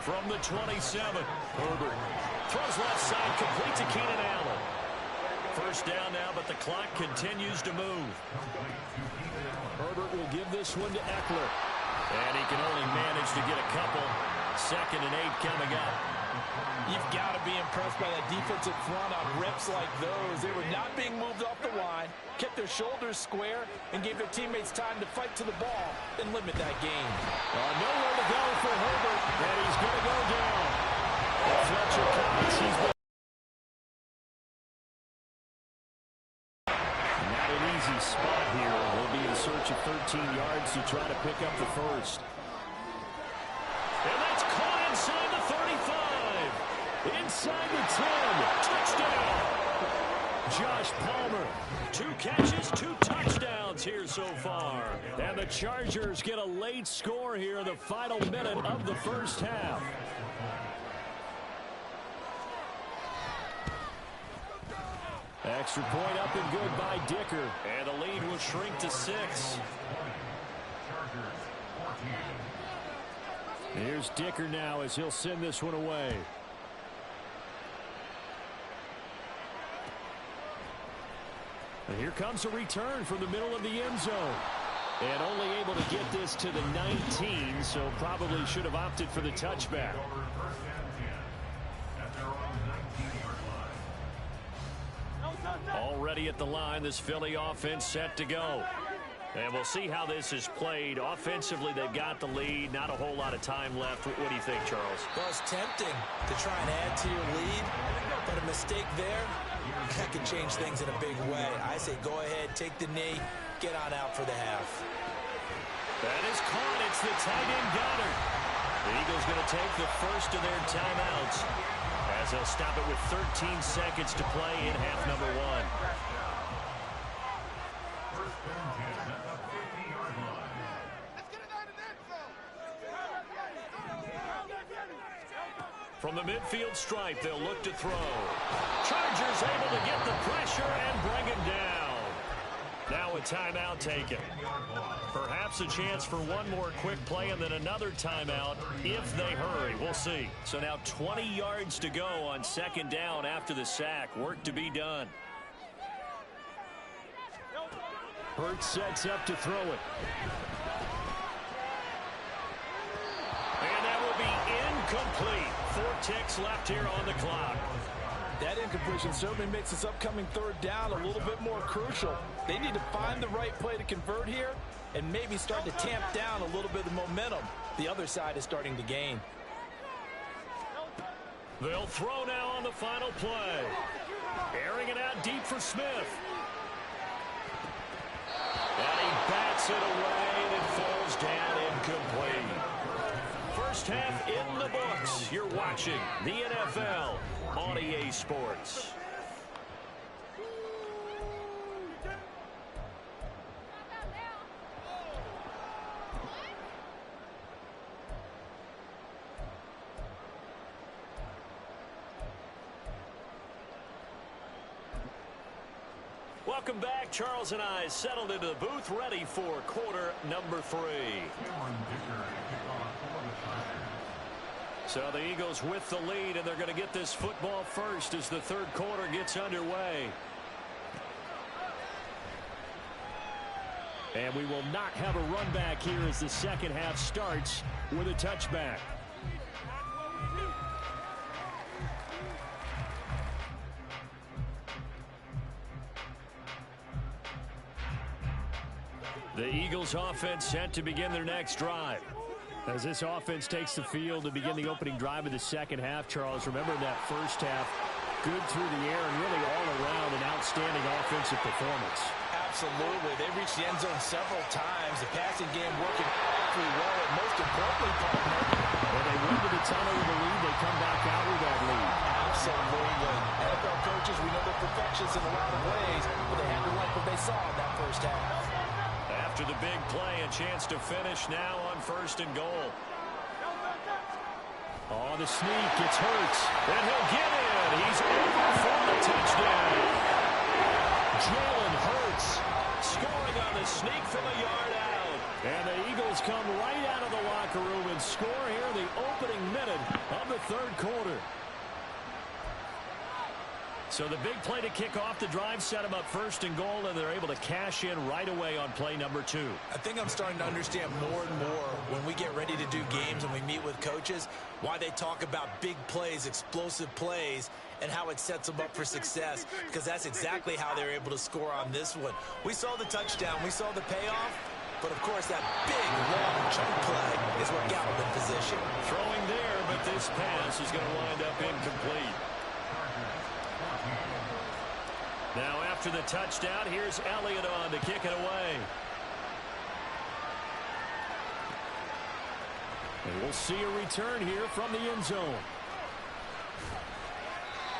From the 27, Herbert throws left side, complete to Keenan Allen. 1st down now, but the clock continues to move. Herbert will give this one to Eckler. And he can only manage to get a couple. 2nd and 8 coming up. You've got to be impressed by that defensive front on reps like those. They were not being moved off the line, kept their shoulders square, and gave their teammates time to fight to the ball and limit that gain. Nowhere to go for Herbert, and he's going to go down. Fletcher Cox, he's been not an easy spot here. He'll be in search of 13 yards to try to pick up the 1st. And that's caught inside the 35. Inside the 10. Touchdown. Josh Palmer. 2 catches, 2 touchdowns here so far. And the Chargers get a late score here in the final minute of the 1st half. Extra point up and good by Dicker. And the lead will shrink to 6. Here's Dicker now as he'll send this one away. And here comes a return from the middle of the end zone. And only able to get this to the 19, so probably should have opted for the touchback. Already at the line, this Philly offense set to go. And we'll see how this is played. Offensively, they've got the lead. Not a whole lot of time left. What do you think, Charles? Well, it's tempting to try and add to your lead, but a mistake there, that could change things in a big way. I say go ahead, take the knee, get on out for the half. That is caught. It's the tight end Goddard. The Eagles going to take the first of their timeouts as they'll stop it with 13 seconds to play in half number one. From the midfield stripe, they'll look to throw. Chargers able to get the pressure and bring him down. Now a timeout taken. Perhaps a chance for one more quick play and then another timeout if they hurry. We'll see. So now 20 yards to go on second down after the sack. Work to be done. Hurts sets up to throw it. And that will be incomplete. 4 ticks left here on the clock. That incompletion certainly makes this upcoming third down a little bit more crucial. They need to find the right play to convert here and maybe start to tamp down a little bit of momentum. The other side is starting to gain. They'll throw now on the final play. Airing it out deep for Smith. And he bats it away and it falls down incomplete. First half in the books. You're watching the NFL on EA Sports. Welcome back. Charles and I settled into the booth ready for quarter number 3. So the Eagles with the lead, and they're going to get this football first as the third quarter gets underway. And we will not have a run back here as the second half starts with a touchback. The Eagles offense set to begin their next drive. As this offense takes the field to begin the opening drive of the second half, Charles, remember in that first half, good through the air and really all around an outstanding offensive performance. Absolutely. They reached the end zone several times. The passing game working pretty well, and most importantly, partner, when they went to the tunnel with the lead, they come back out with that lead. Absolutely. NFL coaches, we know they're perfectionists in a lot of ways, but they had to like what they saw in that first half. After the big play, a chance to finish now on 1st and goal. Oh, the sneak, it's Hurts, and he'll get in. He's over for the touchdown. Jalen Hurts scoring on the sneak from a yard out. And the Eagles come right out of the locker room and score here in the opening minute of the third quarter. So the big play to kick off the drive set them up 1st and goal, and they're able to cash in right away on play number 2. I think I'm starting to understand more and more when we get ready to do games and we meet with coaches, why they talk about big plays, explosive plays, and how it sets them up for success, because that's exactly how they're able to score on this one. We saw the touchdown, we saw the payoff, but of course that big, long chunk play is what got them in position. Throwing there, but this pass is going to wind up incomplete. Now after the touchdown, here's Elliott on to kick it away. And we'll see a return here from the end zone.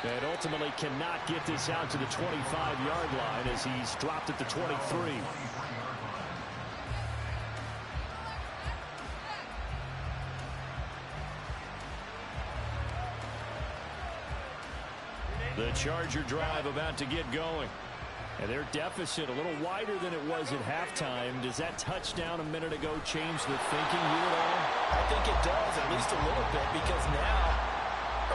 And ultimately cannot get this out to the 25-yard line as he's dropped at the 23. The Charger drive about to get going. And their deficit a little wider than it was at halftime. Does that touchdown a minute ago change the thinking here at all? I think it does, at least a little bit, because now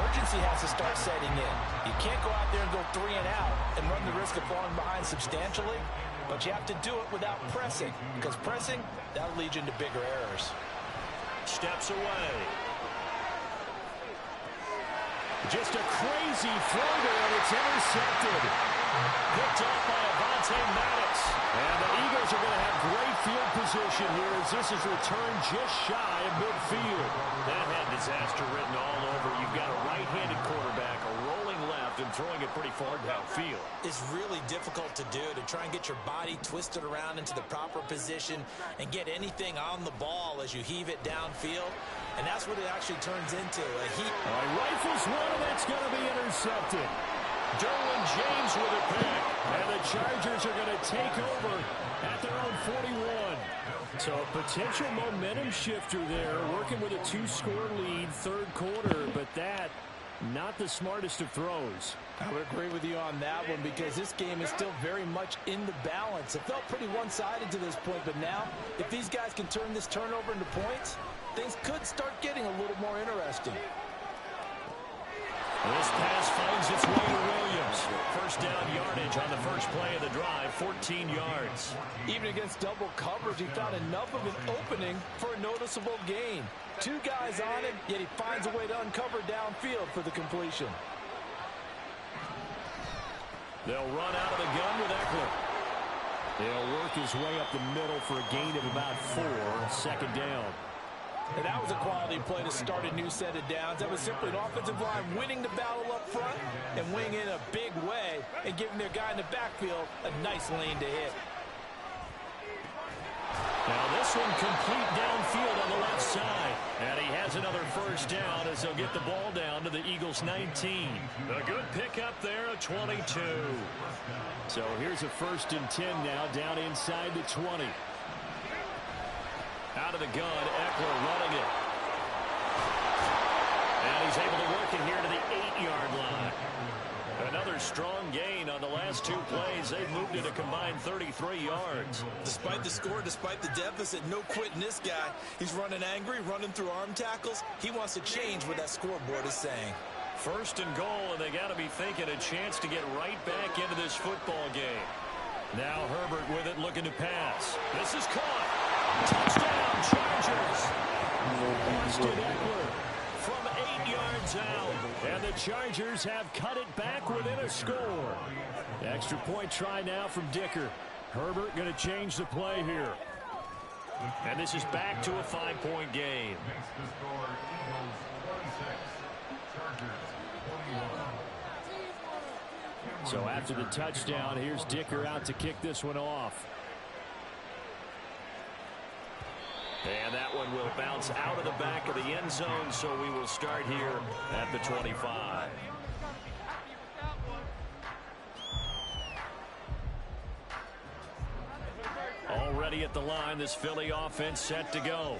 urgency has to start setting in. You can't go out there and go 3 and out and run the risk of falling behind substantially, but you have to do it without pressing, because pressing, that'll lead you into bigger errors. Steps away. Just a crazy throw there, and it's intercepted. Picked off by Avonte Maddox. And the Eagles are going to have great field position here as this is returned just shy of midfield. That had disaster written all over. You've got a right-handed quarterback, a rolling left, and throwing it pretty far downfield. It's really difficult to do, to try and get your body twisted around into the proper position and get anything on the ball as you heave it downfield. And that's what it actually turns into, a heat. All right, rifles one, and that's going to be intercepted. Derwin James with it back, and the Chargers are going to take over at their own 41. So a potential momentum shifter there, working with a 2-score lead, third quarter, but that, not the smartest of throws. I would agree with you on that one because this game is still very much in the balance. It felt pretty one-sided to this point, but now, if these guys can turn this turnover into points, things could start getting a little more interesting. This pass finds its way to Williams. First down yardage on the first play of the drive, 14 yards. Even against double coverage, he found enough of an opening for a noticeable gain. 2 guys on him, yet he finds a way to uncover downfield for the completion. They'll run out of the gun with Eckler. He'll work his way up the middle for a gain of about 4, second down. And that was a quality play to start a new set of downs. That was simply an offensive line winning the battle up front and winning in a big way and giving their guy in the backfield a nice lane to hit. Now this one complete downfield on the left side. And he has another first down as they'll get the ball down to the Eagles' 19. A good pickup there, a 22. So here's a 1st and 10 now, down inside the 20. Out of the gun, Eckler running it. And he's able to work it here to the 8-yard line. Another strong gain on the last 2 plays. They've moved it a combined 33 yards. Despite the score, despite the deficit, no quitting this guy. He's running angry, running through arm tackles. He wants to change what that scoreboard is saying. 1st and goal, and they got to be thinking a chance to get right back into this football game. Now Herbert with it, looking to pass. This is caught. Touchdown, Chargers. Austin Eckler from 8 yards out. And the Chargers have cut it back within a score. Extra point try now from Dicker. Herbert going to change the play here. And this is back to a 5-point game. Makes the score Eagles 46, Chargers 21. So after the touchdown, here's Dicker out to kick this one off. And that one will bounce out of the back of the end zone, so we will start here at the 25. Already at the line, this Philly offense set to go.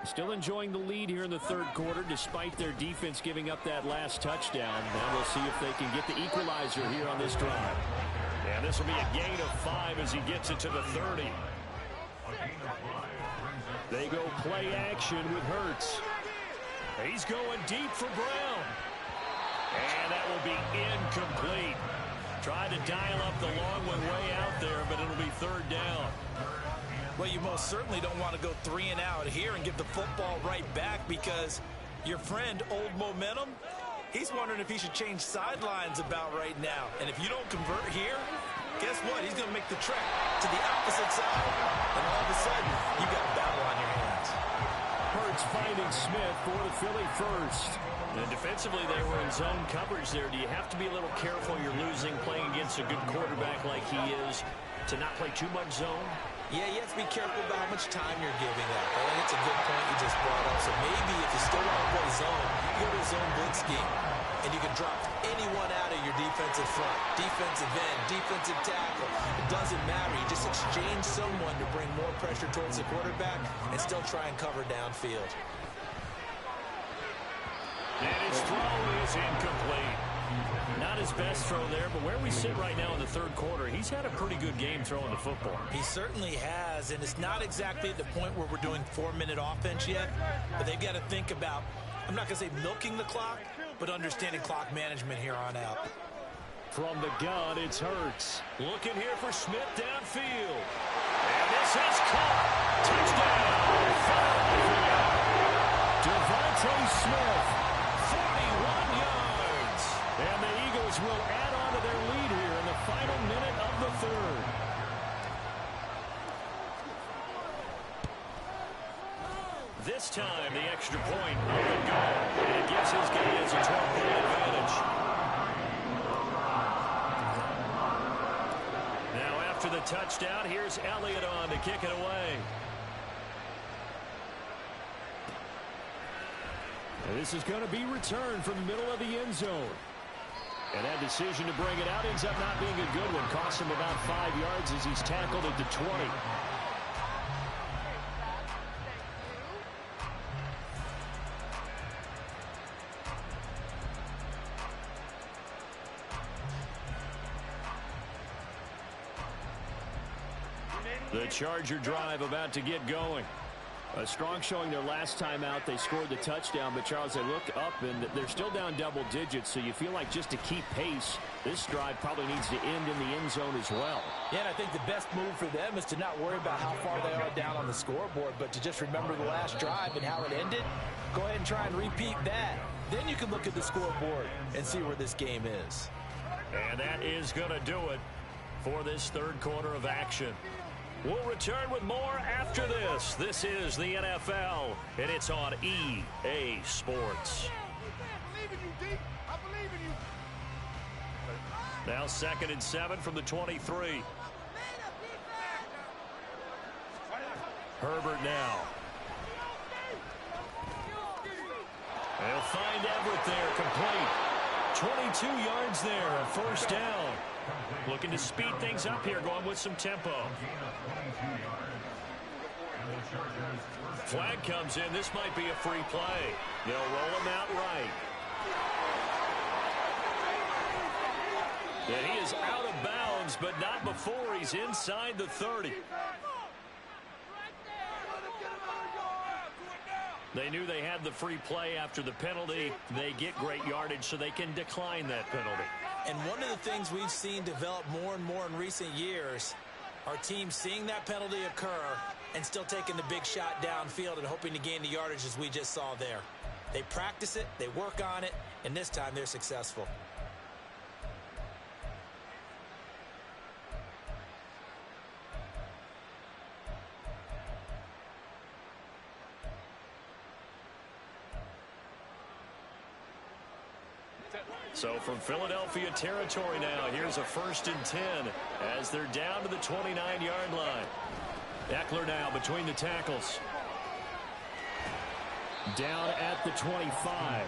Still enjoying the lead here in the third quarter, despite their defense giving up that last touchdown. Now we'll see if they can get the equalizer here on this drive. And this will be a gain of 5 as he gets it to the 30. They go play action with Hurts. He's going deep for Brown. And that will be incomplete. Tried to dial up the long one way out there, but it'll be 3rd down. Well, you most certainly don't want to go 3 and out here and give the football right back because your friend, Old Momentum, he's wondering if he should change sidelines about right now. And if you don't convert here, guess what? He's going to make the trek to the opposite side, and all of a sudden, you got a battle on your hands. Hurts finding Smith for the Philly first. And defensively, they were in zone coverage there. Do you have to be a little careful you're losing playing against a good quarterback like he is to not play too much zone? Yeah, you have to be careful about how much time you're giving up. I think it's a good point you just brought up. So maybe if you still want to play zone, you go to a zone blitz scheme. And you can drop anyone out of your defensive front, defensive end, defensive tackle. It doesn't matter. You just exchange someone to bring more pressure towards the quarterback and still try and cover downfield. And his throw is incomplete. Not his best throw there, but where we sit right now in the third quarter, he's had a pretty good game throwing the football. He certainly has, and it's not exactly at the point where we're doing 4-minute offense yet, but they've got to think about, I'm not going to say milking the clock, but understanding clock management here on out. From the gun, it's Hurts. Looking here for Smith downfield. And this is caught. Touchdown. Devontae Smith, 41 yards. And the Eagles will add on to their lead here in the final minute of the third. This time, the extra point up and go. And it gives his Gators a 12-point advantage. Now, after the touchdown, here's Elliott on to kick it away. And this is going to be returned from the middle of the end zone. And that decision to bring it out ends up not being a good one. Costs him about 5 yards as he's tackled at the 20. The Charger drive about to get going. A strong showing their last time out. They scored the touchdown, but Charles, they look up and they're still down double digits, so you feel like just to keep pace, this drive probably needs to end in the end zone as well. Yeah, and I think the best move for them is to not worry about how far they are down on the scoreboard, but to just remember the last drive and how it ended. Go ahead and try and repeat that. Then you can look at the scoreboard and see where this game is. And that is going to do it for this third quarter of action. We'll return with more after this. This is the NFL, and it's on EA Sports. Now 2nd and 7 from the 23. Herbert now. They'll find Everett there, complete. 22 yards there, a first down. Looking to speed things up here, going with some tempo. Flag comes in. This might be a free play. They'll roll him out right. And he is out of bounds, but not before he's inside the 30. They knew they had the free play after the penalty. They get great yardage, so they can decline that penalty. And one of the things we've seen develop more and more in recent years are teams seeing that penalty occur and still taking the big shot downfield and hoping to gain the yardage as we just saw there. They practice it, they work on it, and this time they're successful. So from Philadelphia territory now, here's a 1st and 10 as they're down to the 29-yard line. Eckler now between the tackles. Down at the 25.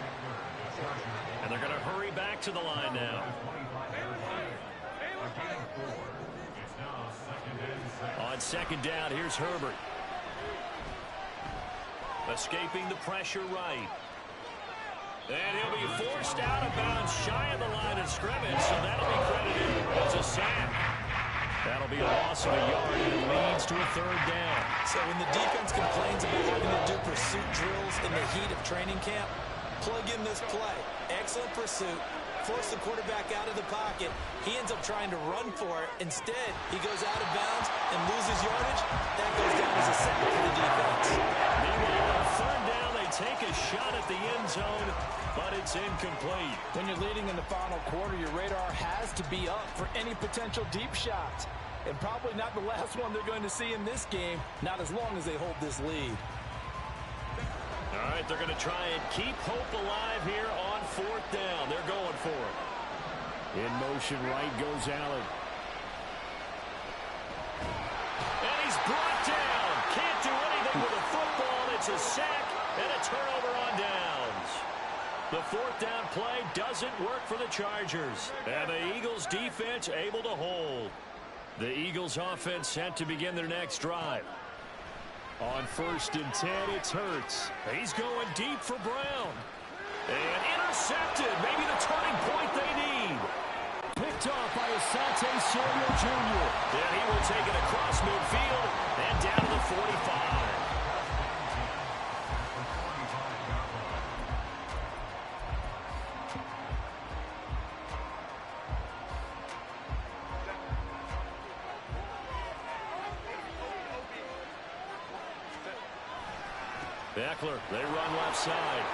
And they're going to hurry back to the line now. On 2nd down, here's Herbert. Escaping the pressure right. And he'll be forced out of bounds shy of the line of scrimmage, so that'll be credited as a sack. That'll be a loss of a yard, and it leads to a 3rd down. So when the defense complains about having to do pursuit drills in the heat of training camp, plug in this play. Excellent pursuit. Force the quarterback out of the pocket. He ends up trying to run for it. Instead, he goes out of bounds and loses yardage. That goes down as a sack for the defense. Meanwhile, on 3rd down, they take a shot at the end zone, but it's incomplete. When you're leading in the final quarter, your radar has to be up for any potential deep shots. And probably not the last one they're going to see in this game, not as long as they hold this lead. All right, they're going to try and keep hope alive here on 4th down. They're going for it. In motion, right goes Allen. And he's brought down. Can't do anything with a football. It's a sack and a turnover on downs. The 4th down play doesn't work for the Chargers. And the Eagles defense able to hold. The Eagles offense set to begin their next drive. On 1st and 10, it's Hurts. He's going deep for Brown. And intercepted. Maybe the turning point they need. Picked off by Asante Samuel Jr. And he will take it across midfield and down to the 45. Eckler, they run left side.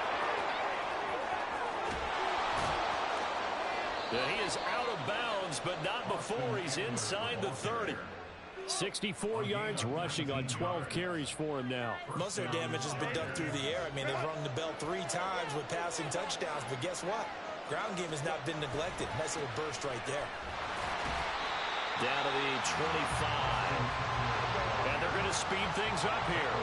And he is out of bounds, but not before he's inside the 30. 64 yards rushing on 12 carries for him now. Most of their damage has been done through the air. I mean, they've rung the bell 3 times with passing touchdowns, but guess what? Ground game has not been neglected. Nice little burst right there. Down to the 25. And they're going to speed things up here.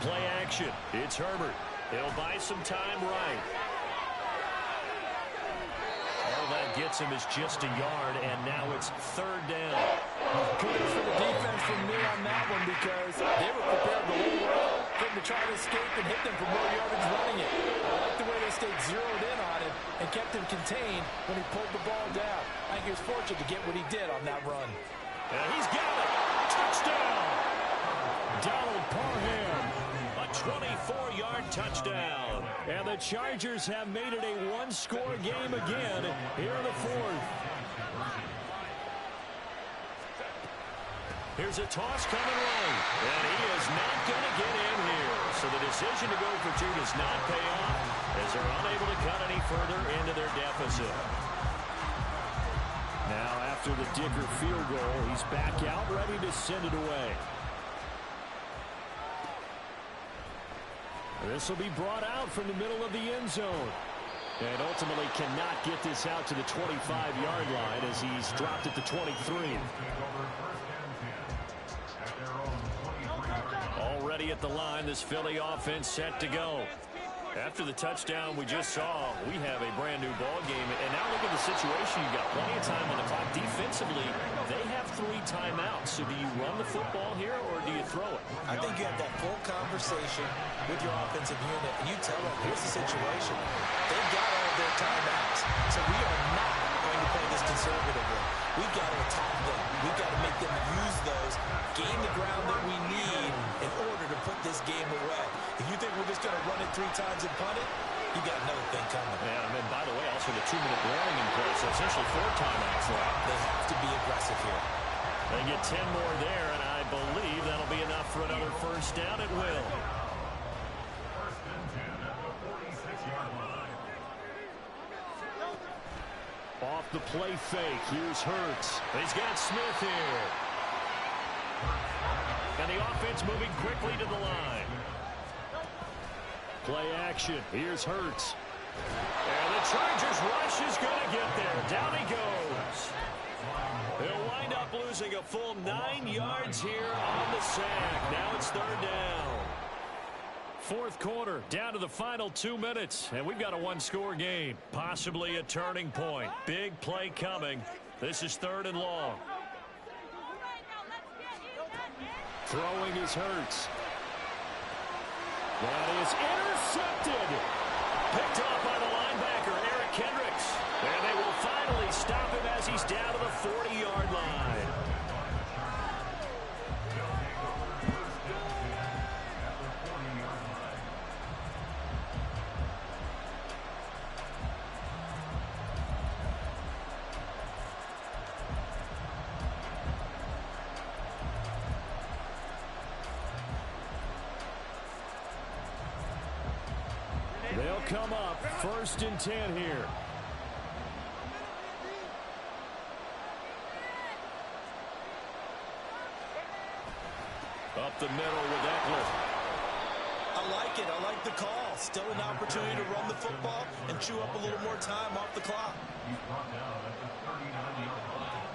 Play action. It's Herbert. He'll buy some time right. All that gets him is just a yard, and now it's 3rd down. Kudos for the defense from me on that one because they were prepared the whole way for him to try to escape and hit them for more yardage running it. I like the way they stayed zeroed in on it and kept him contained when he pulled the ball down. I think he was fortunate to get what he did on that run. And he's got it. Touchdown. Donald Parham. A 24-yard touchdown. And the Chargers have made it a one-score game again here in the 4th. Here's a toss coming right. And he is not going to get in here. So the decision to go for 2 does not pay off as they're unable to cut any further into their deficit. Now after the Dicker field goal, he's back out ready to send it away. This will be brought out from the middle of the end zone. And ultimately cannot get this out to the 25-yard line as he's dropped at the 23. Already at the line, this Philly offense set to go. After the touchdown we just saw, we have a brand new ball game. And now look at the situation. You've got plenty of time on the clock. Defensively, they have 3 timeouts. So do you run the football here or do you throw it? I think you have that full conversation with your offensive unit, and you tell them, here's the situation. They've got all of their timeouts. So we are not going to play this conservatively. We've got to attack them. We've got to make them use those, gain the ground that we need in order to put this game away. If you think we're just going to run it 3 times and punt it, you got another thing coming. Yeah, and then, by the way, also the 2-minute warning in place. So essentially 4 timeouts left. They have to be aggressive here. They get 10 more there, and I believe that'll be enough for another first down. It will. First and 10 at the 46-yard line. Off the play fake, here's Hurts. He's got Smith here. And the offense moving quickly to the line. Play action, here's Hurts. And the Chargers rush is going to get there. Down he goes. They'll wind up losing a full 9 yards here on the sack. Now it's 3rd down. 4th quarter, down to the final 2 minutes, and we've got a one-score game. Possibly a turning point. Big play coming. This is 3rd and long. Throwing is Hurts. That is intercepted. Picked off by the linebacker, Eric Kendricks. And they will finally stop him as he's down to the 40-yard line. They'll come up 1st and 10 here. Up the middle with Eckler. I like it. I like the call. Still an opportunity to run the football and chew up a little more time off the clock. He's brought down at the 39-yard line.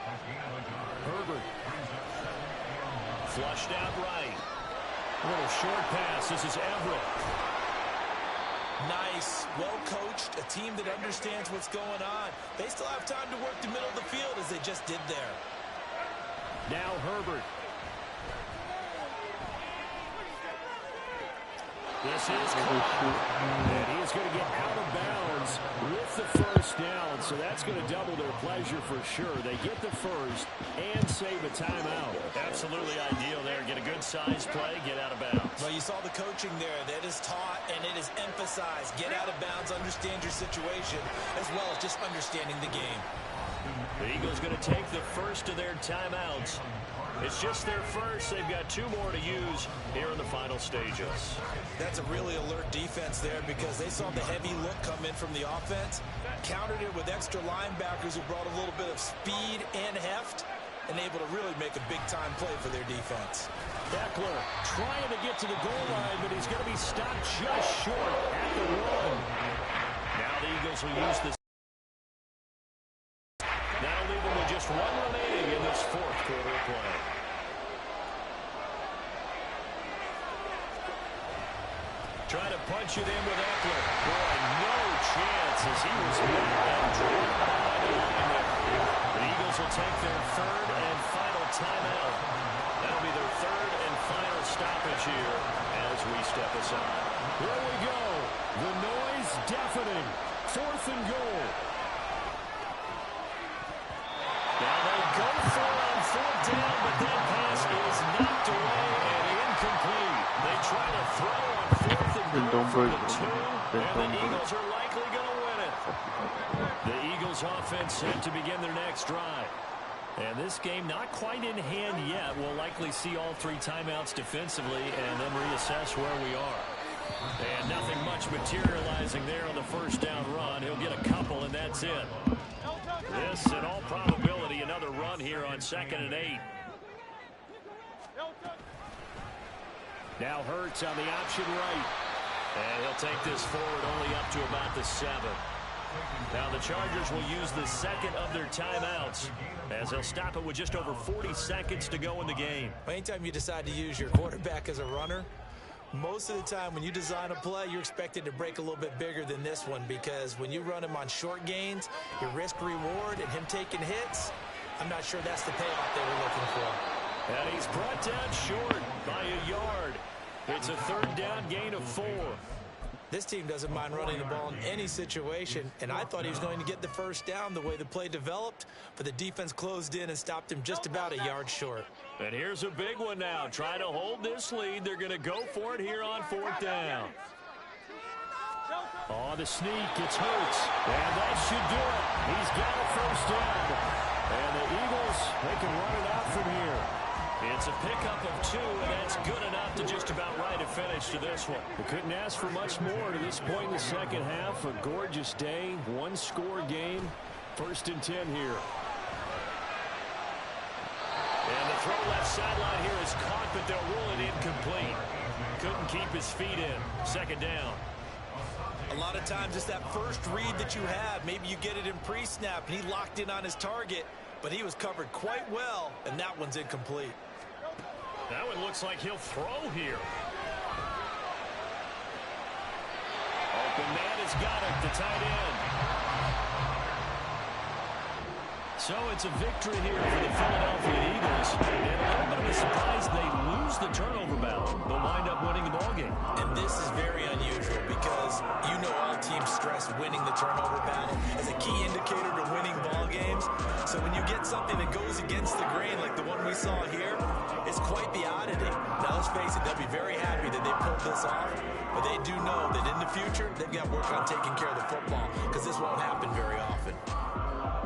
A gain of a yard. Herbert. Brings up 2nd and 1. Flushed out right. A little short pass. This is Everett. Nice, well coached, a team that understands what's going on. They still have time to work the middle of the field as they just did there. Now Herbert. This is and he is going to get out of bounds with the first down, so that's going to double their pleasure for sure. They get the first and save a timeout. Absolutely ideal there. Get a good size play, get out of bounds. Well, you saw the coaching there. That is taught and it is emphasized. Get out of bounds, understand your situation, as well as just understanding the game. The Eagles going to take the first of their timeouts. It's just their first. They've got 2 more to use here in the final stages. That's a really alert defense there because they saw the heavy look come in from the offense, countered it with extra linebackers who brought a little bit of speed and heft, and able to really make a big-time play for their defense. Eckler trying to get to the goal line, but he's going to be stopped just short at the 1. Now the Eagles will use this. That'll leave them with just 1 remaining in this 4th quarter of play. Trying to punch it in with Eckler. Boy, no chance as he was met and dropped behind the line there. The Eagles will take their 3rd and final timeout. That'll be their 3rd and final stoppage here as we step aside. Here we go. The noise deafening. 4th and goal. Now they go for it on 4th down, but that pass is knocked away and incomplete. They try to throw on 4th and goal from the 2, and the Eagles are likely going to win it. The Eagles offense set to begin their next drive. And this game not quite in hand yet. We'll likely see all 3 timeouts defensively and then reassess where we are. And nothing much materializing there on the 1st down run. He'll get a couple, and that's it. This, in all probability, another run here on 2nd and 8. Now Hurts on the option right. And he'll take this forward only up to about the 7. Now the Chargers will use the 2nd of their timeouts as they'll stop it with just over 40 seconds to go in the game. Anytime you decide to use your quarterback as a runner, most of the time when you design a play, you're expected to break a little bit bigger than this one because when you run him on short gains, your risk-reward and him taking hits, I'm not sure that's the payoff they were looking for. And he's brought down short by a yard. It's a 3rd down gain of 4. This team doesn't mind running the ball in any situation, and I thought he was going to get the 1st down the way the play developed, but the defense closed in and stopped him just about a yard short. And here's a big one now. Trying to hold this lead. They're going to go for it here on 4th down. Oh, the sneak. It's Hurts. And that should do it. He's got a 1st down. And the Eagles, they can run it out from here. It's a pickup of 2, and that's good enough to just about write a finish to this one. We couldn't ask for much more to this point in the 2nd half. A gorgeous day, 1-score game. 1st and 10 here. And the throw left sideline here is caught, but they'll rule it incomplete. Couldn't keep his feet in. 2nd down. A lot of times it's that first read that you have. Maybe you get it in pre-snap, and he locked in on his target, but he was covered quite well, and that one's incomplete. That one looks like he'll throw here. Open man has got it, the tight end. So it's a victory here for the Philadelphia Eagles. And a little bit of a surprise they lose the turnover battle. They'll wind up winning the ballgame. And this is very unusual because you know all teams stress winning the turnover battle as a key indicator to winning ball games. So when you get something that goes against the grain like the one we saw here, it's quite the oddity. Now let's face it, they'll be very happy that they pulled this off, but they do know that in the future they've got work on taking care of the football because this won't happen very often.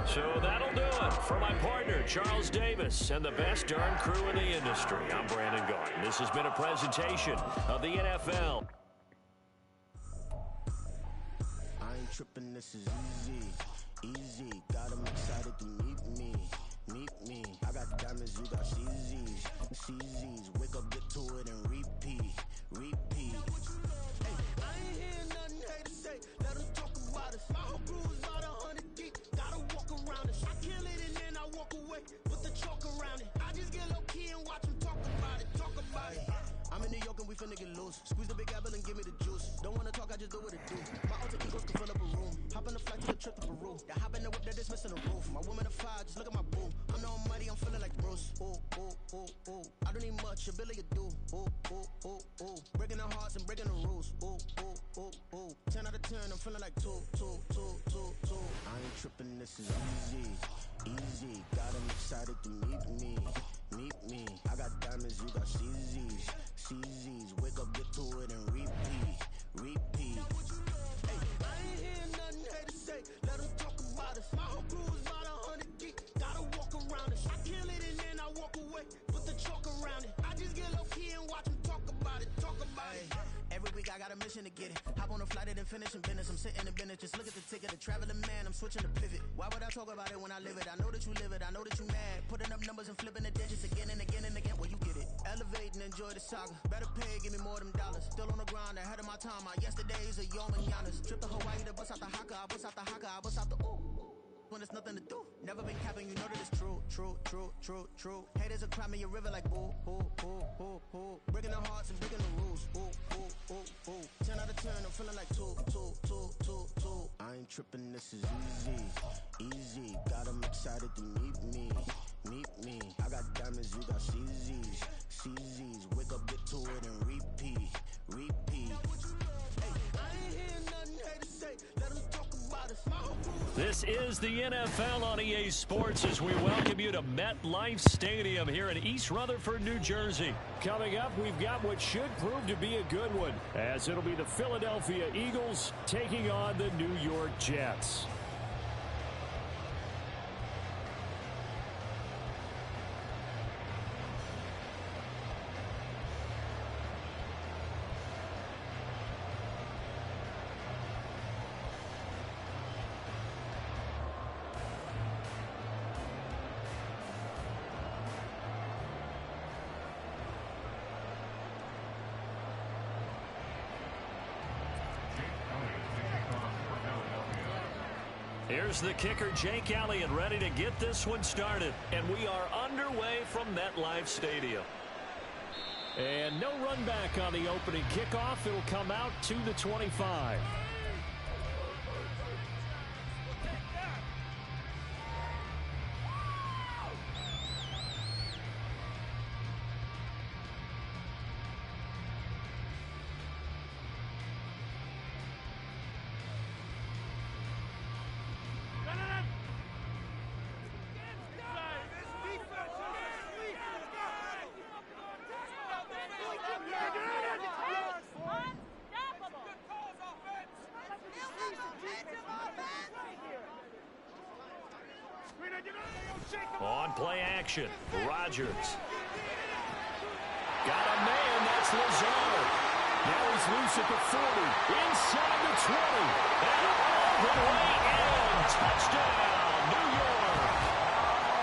So that'll do it for my partner, Charles Davis, and the best darn crew in the industry. I'm Brandon Garden. This has been a presentation of the NFL. I ain't tripping, this is easy, easy. Got them excited to meet me, I got diamonds, you got CZs, CZs. Wake up, get to it, and repeat, repeat. Hey, I ain't hearing nothing haters say. Let them talk about us. My whole crew is about 100 deep. Gotta walk around us. I kill it and then I walk away with the chalk around it. I just get low key and watch them talk about it, talk about it. I'm in New York and we finna get loose. Squeeze the big apple and give me the juice. Don't wanna talk, I just do what it do. My alter egos can fill up a room. Hop on the flight to the trip to Peru. The hop in the whip that is missing the roof. My woman a fire, just look at my boo. I'm no money, I'm feeling like Bruce. Ooh, ooh, ooh, ooh. I don't need much, ability to do. Ooh, ooh, ooh, ooh. Breaking the hearts and breaking the rules. Ooh, ooh, ooh, ooh. 10 out of 10, I'm feeling like 2, 2, 2, 2, 2. I ain't tripping, this is easy, easy. Got them excited to meet me. I got diamonds, you got CZs, CZs. Wake up, get to it, and repeat, repeat. Hey, I ain't hearing nothing haters say. Let them talk about us. My whole crew is about 100 deep. Gotta walk around us. I kill it and then I walk away with the mission to get it. Hop on a flight and then finish in business. I'm sitting in business, just look at the ticket. A traveling man, I'm switching to pivot. Why would I talk about it when I live it? I know that you live it, I know that you mad. Putting up numbers and flipping the digits again and again and again. Well, you get it. Elevate and enjoy the saga. Better pay, give me more than dollars. Still on the grind, ahead of my time. My yesterdays are your mananas. Trip to Hawaii to bust out the haka. I bust out the haka. I bust out the ooh. When there's nothing to do. Never been capping, you know that it's true, true, true, true, true. Haters are climbing your river like boo, boo, boo, boo, boo. Breaking their hearts and breaking the rules. Ooh, ooh, ooh, ooh. 10 out of 10, I'm feeling like two. I ain't tripping, this is easy. Got 'em excited to meet me. I got diamonds, you got CZs. Wake up, get to it and repeat. Hey, I ain't hearing nothing haters say. Let 'em talk about it. This is the NFL on EA Sports as we welcome you to MetLife Stadium here in East Rutherford, New Jersey. Coming up, we've got what should prove to be a good one, as it'll be the Philadelphia Eagles taking on the New York Jets. Here's the kicker, Jake Elliott, ready to get this one started. And we are underway from MetLife Stadium. And no run back on the opening kickoff. It'll come out to the 25. On play action, Rodgers. Got a man, that's Lazard. Now he's loose at the 40, inside the 20, and all the way in. Touchdown, New York.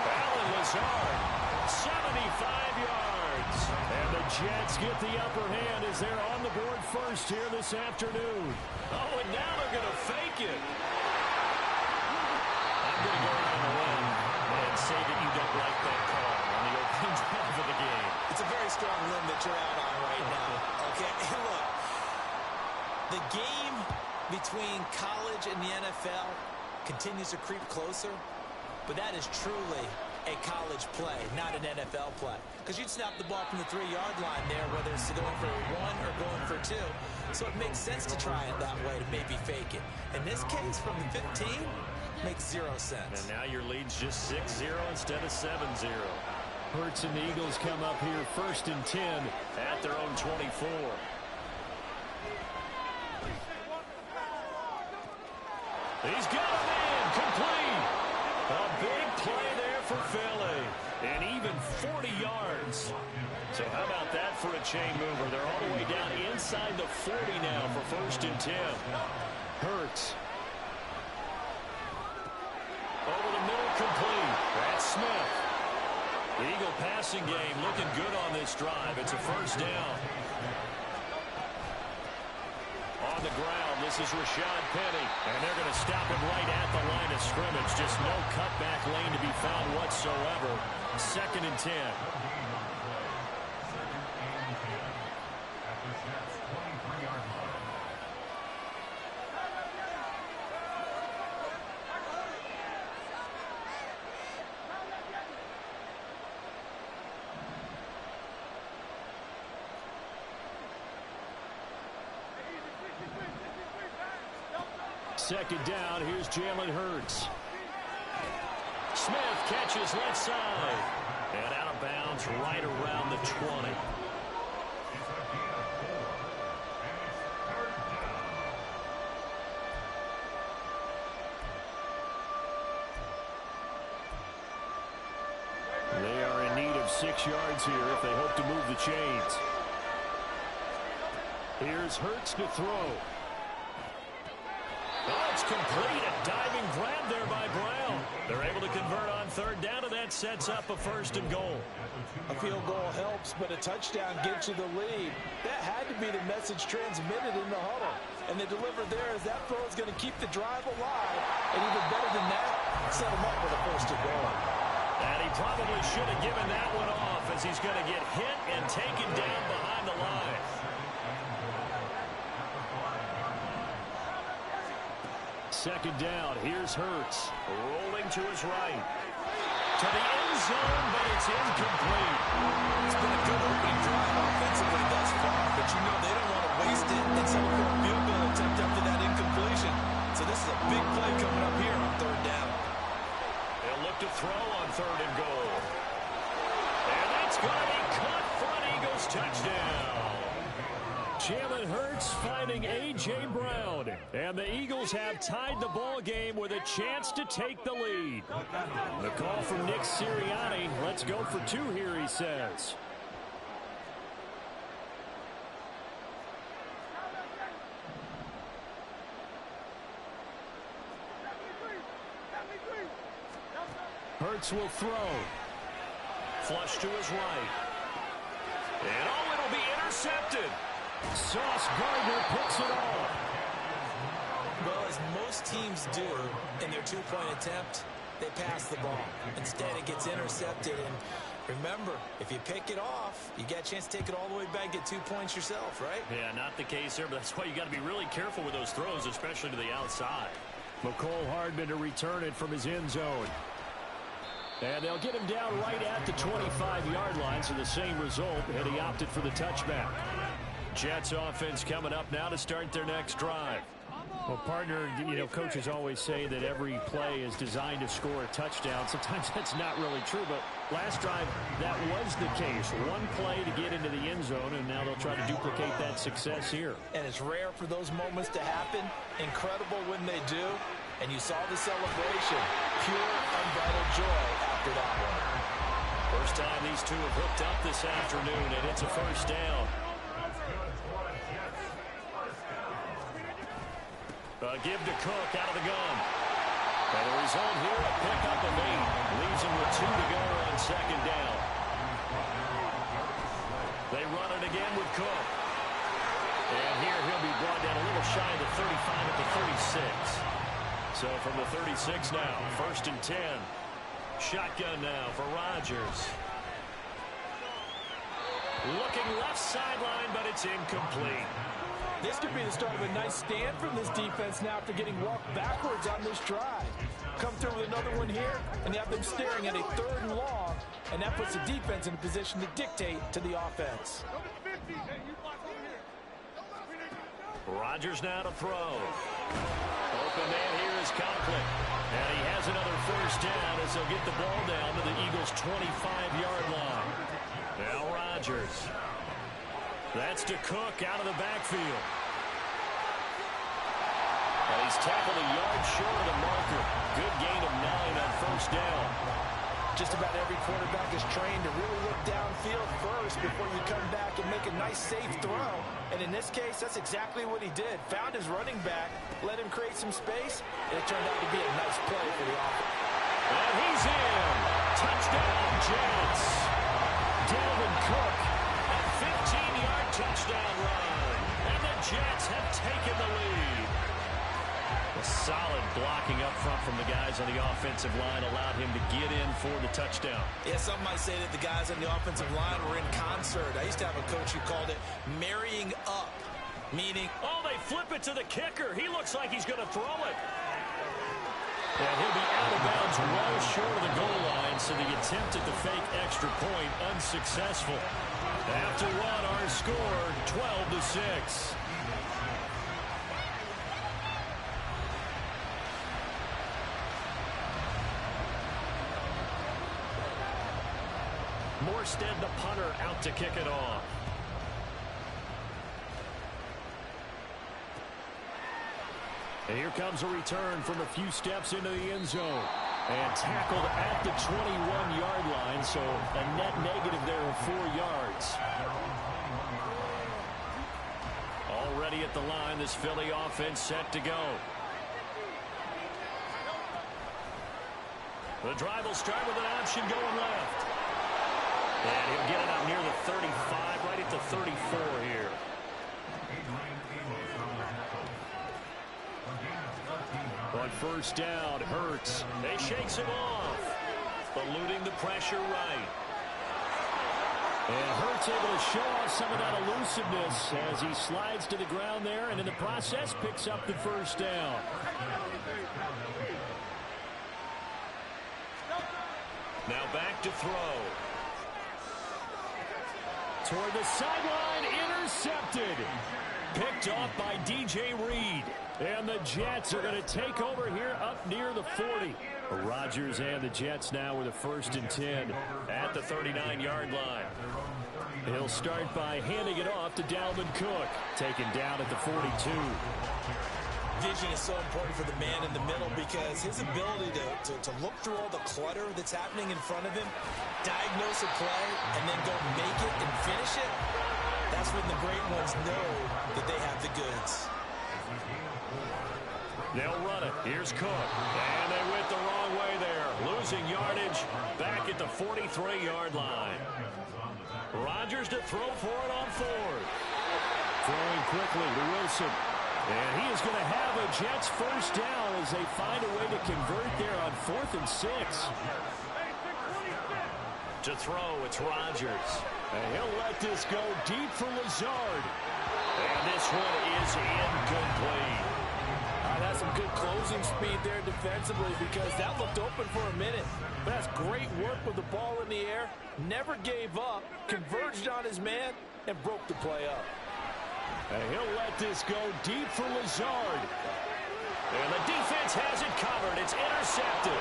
Allen Lazard, 75 yards. And the Jets get the upper hand as they're on the board first here this afternoon. Oh, and now they're going to fake it. I'm going to go around the limb and say that you don't like that call on the opening drive of the game. It's a very strong limb that you're out on right now. Okay, look, the game between college and the NFL continues to creep closer, but that is truly a college play, not an NFL play. Because you'd snap the ball from the 3-yard line there, whether it's going for 1 or going for 2. So it makes sense to try it that way to maybe fake it. In this case, from the 15, makes 0 sense. And now your lead's just 6-0 instead of 7-0. Hurts and the Eagles come up here 1st and 10 at their own 24. He's got a man complete. A big play there for Philly. And even 40 yards. So how about that for a chain mover? They're all the way down inside the 40 now for 1st and 10. Hurts. Over the middle, complete. That's Smith. The Eagle passing game looking good on this drive. It's a 1st down. On the ground, this is Rashad Penny. And they're going to stop him right at the line of scrimmage. Just no cutback lane to be found whatsoever. 2nd and 10. Second down, here's Jalen Hurts. Smith catches left side. And out of bounds right around the 20. They are in need of 6 yards here if they hope to move the chains. Here's Hurts to throw. Oh, it's complete. A diving grab there by Brown. They're able to convert on third down, and that sets up a 1st and goal. A field goal helps, but a touchdown gets you the lead. That had to be the message transmitted in the huddle. And they delivered there as that throw is going to keep the drive alive. And even better than that, set him up with a 1st and goal. And he probably should have given that one off as he's going to get hit and taken down behind the line. Second down, here's Hurts, rolling to his right. To the end zone, but it's incomplete. It's been a good opening drive offensively thus far, but you know they don't want to waste it and settle for a field goal attempt after that incompletion. So this is a big play coming up here on third down. They'll look to throw on 3rd and goal. And that's going to be caught for an Eagles touchdown. Jalen Hurts finding A.J. Brown. And the Eagles have tied the ball game with a chance to take the lead. The call from Nick Sirianni. Let's go for 2 here, he says. Hurts will throw. Flush to his right. And oh, it'll be intercepted. Sauce Gardner picks it off. Well, as most teams do in their 2-point attempt, they pass the ball. Instead, it gets intercepted. And remember, if you pick it off, you get a chance to take it all the way back, get 2 points yourself, right? Yeah, not the case here, but that's why you got to be really careful with those throws, especially to the outside. McCole Hardman to return it from his end zone. And they'll get him down right at the 25-yard line, so the same result, and he opted for the touchback. Jets offense coming up now to start their next drive. Well, partner, you know, coaches always say that every play is designed to score a touchdown. Sometimes that's not really true, but last drive, that was the case. One play to get into the end zone, and now they'll try to duplicate that success here. And it's rare for those moments to happen. Incredible when they do. And you saw the celebration. Pure, unbridled joy after that one. First time these two have hooked up this afternoon, and it's a 1st down. Give to Cook out of the gun. And the result here, a pickup of 8. Leaves him with 2 to go on 2nd down. They run it again with Cook. And here he'll be brought down a little shy of the 35 at the 36. So from the 36 now, 1st and 10. Shotgun now for Rodgers. Looking left sideline, but it's incomplete. This could be the start of a nice stand from this defense now after getting walked backwards on this drive. Come through with another one here, and you have them staring at a 3rd and long, and that puts the defense in a position to dictate to the offense. Rodgers now to throw. Open man here is Conklin. And he has another 1st down as they'll get the ball down to the Eagles' 25-yard line. Now Rodgers. That's to Cook out of the backfield. And he's tackled a yard short of the marker. Good gain of 9 on 1st down. Just about every quarterback is trained to really look downfield first before you come back and make a nice, safe throw. And in this case, that's exactly what he did. Found his running back, let him create some space, and it turned out to be a nice play for the offense. And he's in. Touchdown, Jets. Dalvin Cook, a 15-yard touchdown run. And the Jets have taken the lead. A solid blocking up front from the guys on the offensive line allowed him to get in for the touchdown. Yeah, some might say that the guys on the offensive line were in concert. I used to have a coach who called it marrying up, meaning... Oh, they flip it to the kicker. He looks like he's going to throw it. And he'll be out of bounds well short of the goal line, so the attempt at the fake extra point unsuccessful. After one, our score, 12-6. Morstead, the punter, out to kick it off. And here comes a return from a few steps into the end zone. And tackled at the 21-yard line, so a net negative there of 4 yards. at the line. This Philly offense set to go. The drive will start with an option going left. And he'll get it out near the 35, right at the 34 here. On first down, Hurts. They shakes him off. Eluding the pressure right. And Hurts able to show off some of that elusiveness as he slides to the ground there, and in the process picks up the first down. Now back to throw. Toward the sideline, intercepted. Picked off by DJ Reed. And the Jets are going to take over here up near the 40. Rodgers and the Jets now with a 1st and 10 at the 39-yard line. He'll start by handing it off to Dalvin Cook. Taken down at the 42. Vision is so important for the man in the middle because his ability to look through all the clutter that's happening in front of him, diagnose a play, and then go make it and finish it, that's when the great ones know that they have the goods. They'll run it. Here's Cook. And they went the wrong way there. Losing yardage back at the 43-yard line. Rodgers to throw for it on 4th. Throwing quickly to Wilson. And he is going to have a Jets first down as they find a way to convert there on 4th and 6. To throw, it's Rodgers. And he'll let this go deep for Lazard. And this one is incomplete. That's some good closing speed there defensively because that looked open for a minute. But that's great work with the ball in the air. Never gave up, converged on his man, and broke the play up. And he'll let this go deep for Lazard. And the defense has it covered. It's intercepted.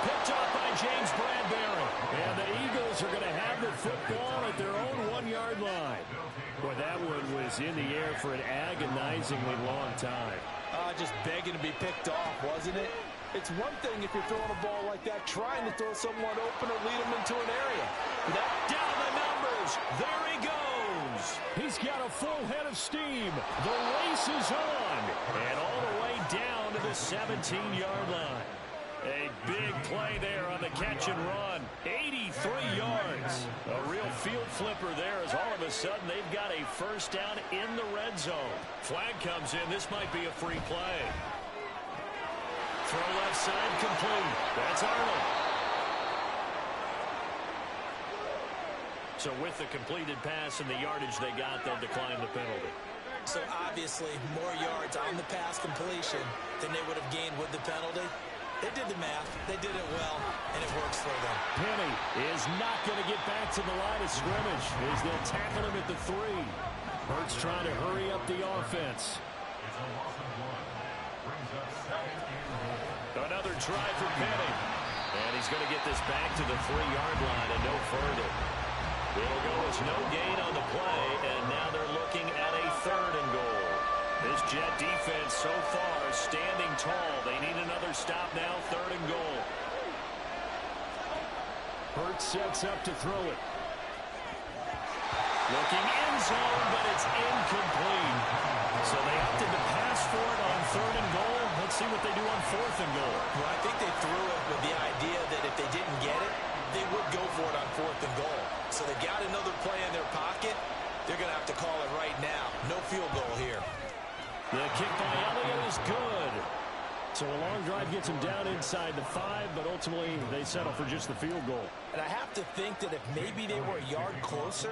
Picked off by James Bradbury. And the Eagles are going to have the football at their own 1-yard line. Boy, that one was in the air for an agonizingly long time. Just begging to be picked off, wasn't it? It's one thing if you're throwing a ball like that, trying to throw someone open or lead them into an area. Down the numbers. There he goes. He's got a full head of steam. The race is on. And all the way down to the 17-yard line. A big play there on the catch and run. 83 yards. A real field flipper there as all of a sudden they've got a first down in the red zone. Flag comes in. This might be a free play. Throw left side complete. That's Arnold. So with the completed pass and the yardage they got, they'll decline the penalty. So obviously more yards on the pass completion than they would have gained with the penalty. They did the math. They did it well, and it works for them. Penny is not going to get back to the line of scrimmage as they'll tackle him at the 3. Hurts trying to hurry up the offense. Another try for Penny. And he's going to get this back to the 3-yard line and no further. It'll go as no gain on the play, and now they're looking at a 3rd and goal. This Jet defense so far standing tall. They need another stop now, 3rd and goal. Hurts sets up to throw it. Looking end zone, but it's incomplete. So they opted to pass for it on 3rd and goal. Let's see what they do on 4th and goal. Well, I think they threw it with the idea that if they didn't get it, they would go for it on 4th and goal. So they got another play in their pocket. They're going to have to call it right now. No field goal here. The kick by Elliott is good. So a long drive gets them down inside the 5, but ultimately they settle for just the field goal. And I have to think that if maybe they were a yard closer,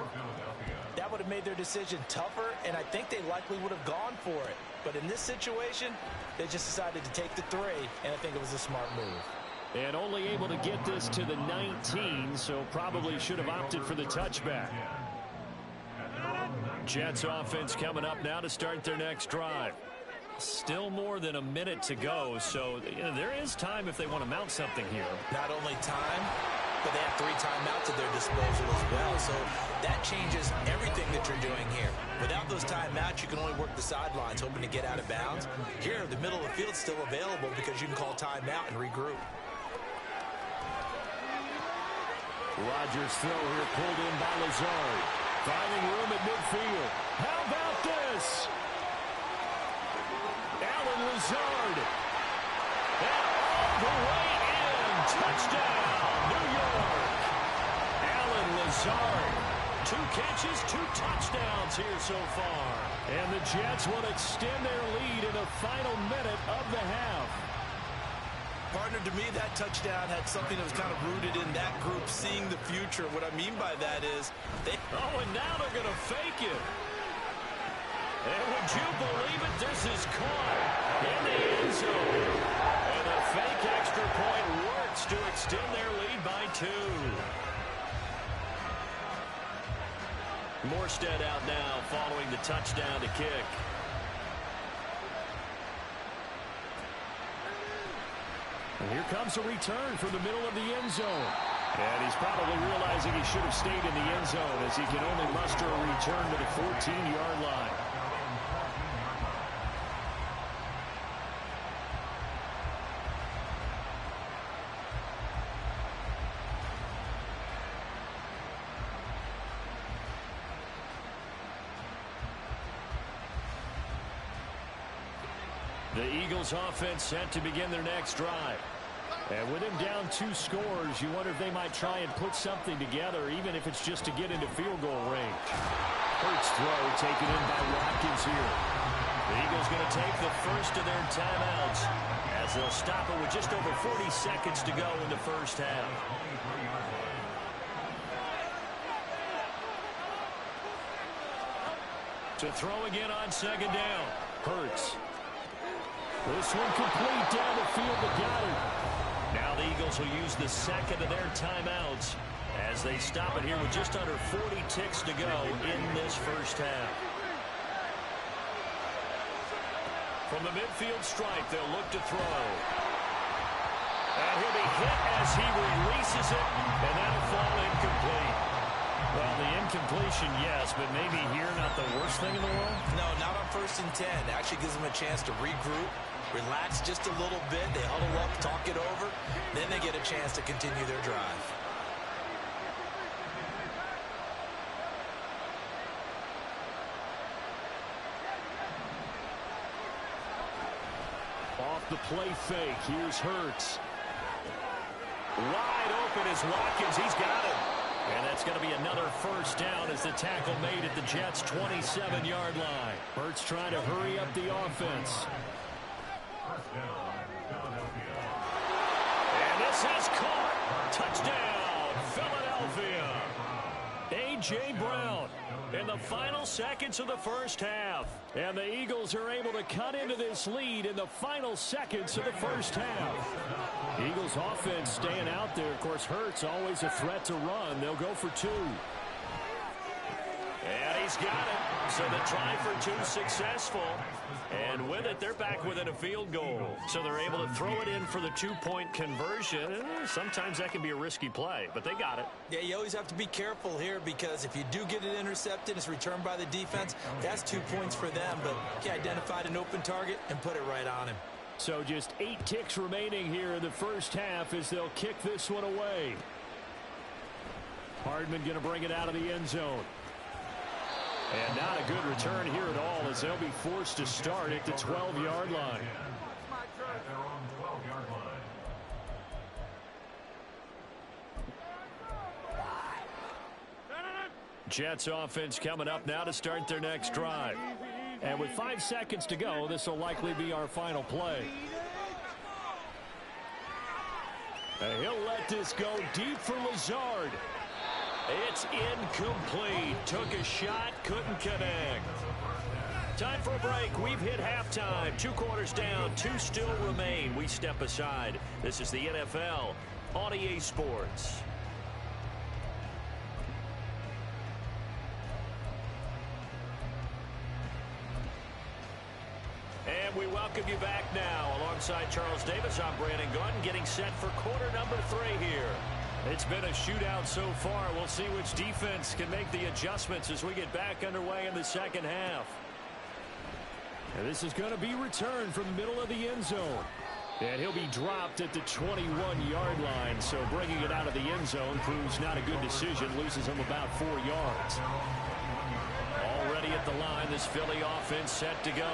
that would have made their decision tougher, and I think they likely would have gone for it. But in this situation, they just decided to take the 3, and I think it was a smart move. And only able to get this to the 19, so probably should have opted for the touchback. Jets offense coming up now to start their next drive. Still more than a minute to go, so there is time if they want to mount something here. Not only time, but they have 3 timeouts at their disposal as well, so that changes everything that you're doing here. Without those timeouts, you can only work the sidelines, hoping to get out of bounds. Here, the middle of the field's still available because you can call timeout and regroup. Rodgers' throw here pulled in by Lazard. Finding room at midfield. How about this? Lazard. And all the way in. Touchdown, New York. Alan Lazard. 2 catches, 2 touchdowns here so far. And the Jets will extend their lead in the final minute of the half. Partner, to me, that touchdown had something that was kind of rooted in that group seeing the future. What I mean by that is they... Oh, and now they're going to fake it. And would you believe it? This is caught in the end zone. And the fake extra point works to extend their lead by 2. Morstead out now following the touchdown to kick. And here comes a return from the middle of the end zone. And he's probably realizing he should have stayed in the end zone as he can only muster a return to the 14-yard line. The Eagles offense set to begin their next drive. And with him down 2 scores, you wonder if they might try and put something together, even if it's just to get into field goal range. Hurts throw taken in by Watkins here. The Eagles going to take the first of their timeouts as they'll stop it with just over 40 seconds to go in the first half. To throw again on second down. Hurts. This one complete down the field, but got it. Now the Eagles will use the second of their timeouts as they stop it here with just under 40 ticks to go in this first half. From the midfield stripe, they'll look to throw. And he'll be hit as he releases it, and that'll fall incomplete. Well, the incompletion, yes, but maybe here not the worst thing in the world? No, not on 1st and 10. It actually gives them a chance to regroup, relax just a little bit. They huddle up, talk it over. Then they get a chance to continue their drive. Off the play fake, here's Hurts. Wide open is Watkins. He's got it. And that's going to be another first down as the tackle made at the Jets' 27-yard line. Hurts trying to hurry up the offense. And this is caught. Touchdown, Philadelphia. A.J. Brown in the final seconds of the first half. And the Eagles are able to cut into this lead in the final seconds of the first half. Eagles offense staying out there. Of course, Hurts always a threat to run. They'll go for 2. And he's got it. So the try for 2 successful. And with it, they're back within a field goal. So they're able to throw it in for the 2-point conversion. Sometimes that can be a risky play, but they got it. Yeah, you always have to be careful here because if you do get it intercepted, it's returned by the defense. That's 2 points for them, but he identified an open target and put it right on him. So just 8 ticks remaining here in the first half as they'll kick this one away. Hardman going to bring it out of the end zone. And not a good return here at all as they'll be forced to start at the 12-yard line. At their own 12-yard line. Jets offense coming up now to start their next drive. And with 5 seconds to go, this will likely be our final play. And he'll let this go deep for Lazard. It's incomplete. Took a shot, couldn't connect. Time for a break. We've hit halftime. 2 quarters down, 2 still remain. We step aside. This is the NFL on EA Sports. And we welcome you back now. Alongside Charles Davis, I'm Brandon Gunn, getting set for quarter number 3 here. It's been a shootout so far. We'll see which defense can make the adjustments as we get back underway in the second half. And this is going to be returned from the middle of the end zone. And he'll be dropped at the 21-yard line. So bringing it out of the end zone proves not a good decision. Loses him about 4 yards. Already at the line, this Philly offense set to go.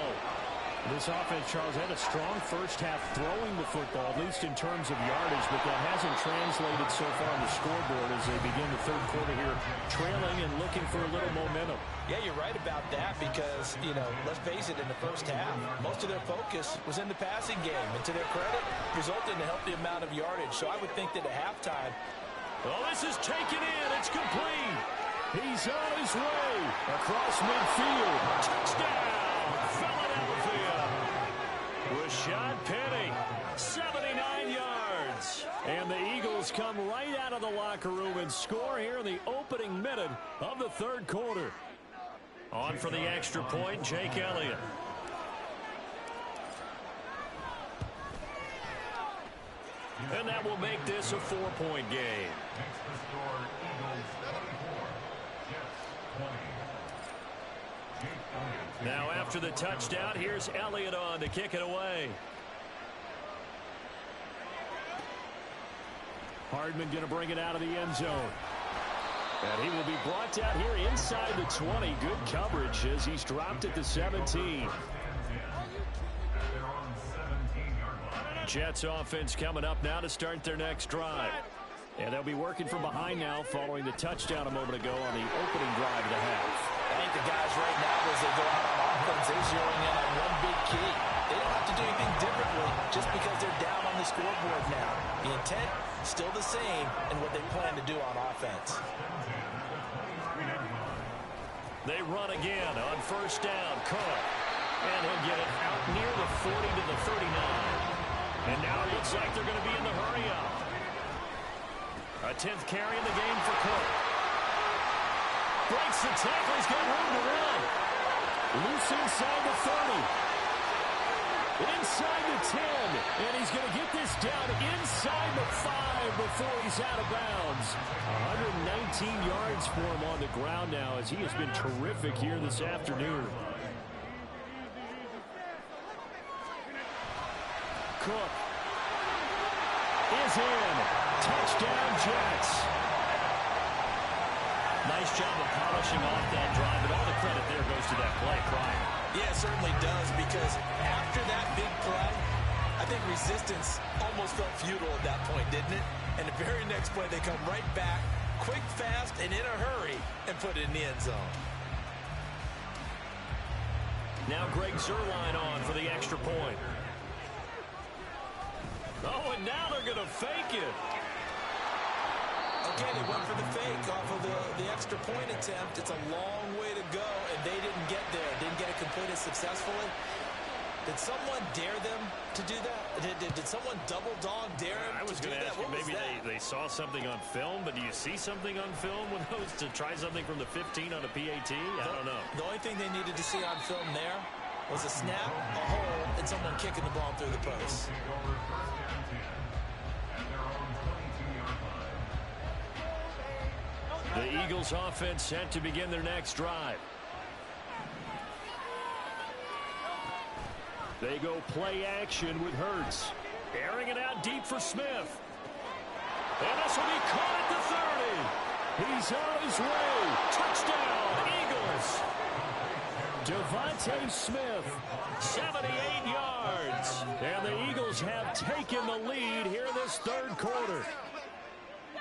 This offense, Charles, had a strong first half throwing the football, at least in terms of yardage, but that hasn't translated so far on the scoreboard as they begin the third quarter here, trailing and looking for a little momentum. Yeah, you're right about that because, you know, let's face it, in the first half, most of their focus was in the passing game. And to their credit, resulted in a healthy amount of yardage. So I would think that at halftime. Well, this is taken in. It's complete. He's on his way across midfield. Touchdown, Philadelphia. Rashad Penny, 79 yards. And the Eagles come right out of the locker room and score here in the opening minute of the third quarter. On for the extra point, Jake Elliott. And that will make this a 4-point game. Makes the score Eagles 34, Jets 20. Now after the touchdown, here's Elliott on to kick it away. Hardman going to bring it out of the end zone. And he will be brought down here inside the 20. Good coverage as he's dropped at the 17. Jets offense coming up now to start their next drive. And they'll be working from behind now following the touchdown a moment ago on the opening drive of the half. I think the guys right now, as they go out on offense, they're zeroing in on one big key. They don't have to do anything differently just because they're down on the scoreboard now. The intent, still the same, and what they plan to do on offense. They run again on first down. Cook. And he'll get it out near the 40 to the 39. And now it looks like they're going to be in the hurry-up. A 10th carry in the game for Cook. Breaks the tackle. He's got room to run. Loose inside the 30. Inside the 10. And he's going to get this down inside the 5 before he's out of bounds. 119 yards for him on the ground now as he has been terrific here this afternoon. Cook is in. Touchdown, Jets. Nice job of polishing off that drive, but all the credit there goes to that play prior. Yeah, it certainly does, because after that big play, I think resistance almost felt futile at that point, didn't it? And the very next play, they come right back, quick, fast, and in a hurry, and put it in the end zone. Now Greg Zuerlein on for the extra point. Oh, and now they're going to fake it. Okay, they went for the fake off of the extra point attempt. It's a long way to go, and they didn't get there. Didn't get it completed successfully. Did someone dare them to do that? Did someone double dog dare them I was going to ask you, maybe they saw something on film, but do you see something on film with those to try something from the 15 on a PAT? I don't know. The only thing they needed to see on film there was a snap, a hole, and someone kicking the ball through the post. The Eagles offense set to begin their next drive. They go play action with Hurts. Airing it out deep for Smith. And this will be caught at the 30. He's on his way. Touchdown, Eagles. Devontae Smith, 78 yards. And the Eagles have taken the lead here in this third quarter.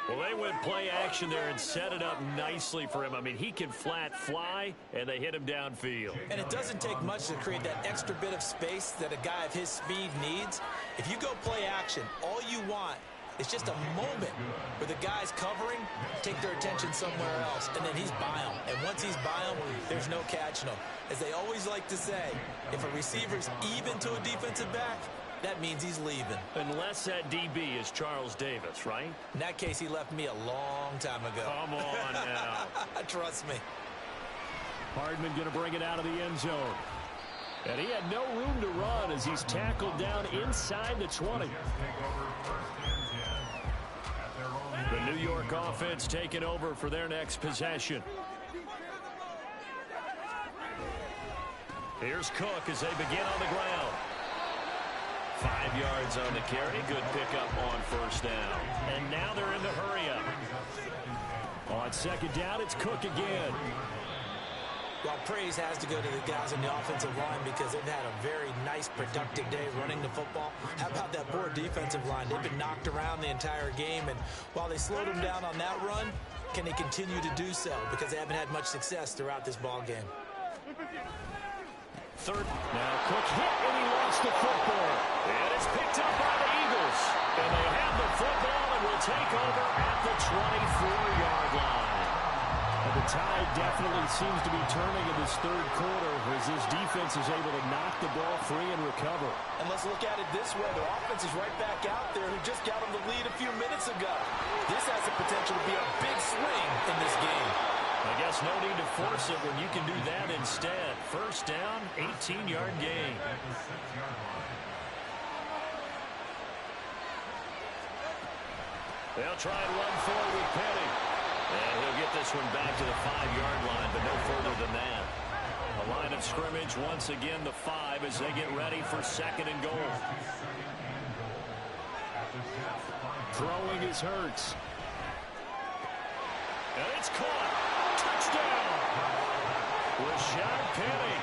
Well, they went play action there and set it up nicely for him. I mean, he can flat fly, and they hit him downfield. And it doesn't take much to create that extra bit of space that a guy of his speed needs. If you go play action, all you want is just a moment where the guy's covering, take their attention somewhere else, and then he's by him. And once he's by him, there's no catching him. As they always like to say, if a receiver's even to a defensive back, that means he's leaving. Unless that DB is Charles Davis, right? In that case, he left me a long time ago. Come on now. Trust me. Hardman going to bring it out of the end zone. And he had no room to run as he's tackled down inside the 20. The New York offense taking over for their next possession. Here's Cook as they begin on the ground. 5 yards on the carry. Good pickup on first down. And now they're in the hurry-up. On second down, it's Cook again. Well, praise has to go to the guys on the offensive line because they've had a very nice, productive day running the football. How about that poor defensive line? They've been knocked around the entire game, and while they slowed them down on that run, can they continue to do so? Because they haven't had much success throughout this ball game. Third. Now, quick hit, and he lost the football. And it's picked up by the Eagles. And they have the football and will take over at the 24-yard line. And the tide definitely seems to be turning in this third quarter as this defense is able to knock the ball free and recover. And let's look at it this way. Their offense is right back out there who just got them the lead a few minutes ago. This has the potential to be a big swing in this game. I guess no need to force it when you can do that instead. First down, 18-yard gain. They'll try and run forward with Petty. And he'll get this one back to the 5-yard line, but no further than that. A line of scrimmage, once again, the 5 as they get ready for second and goal. Throwing is Hurts. And it's caught. Touchdown. Rashad Penny.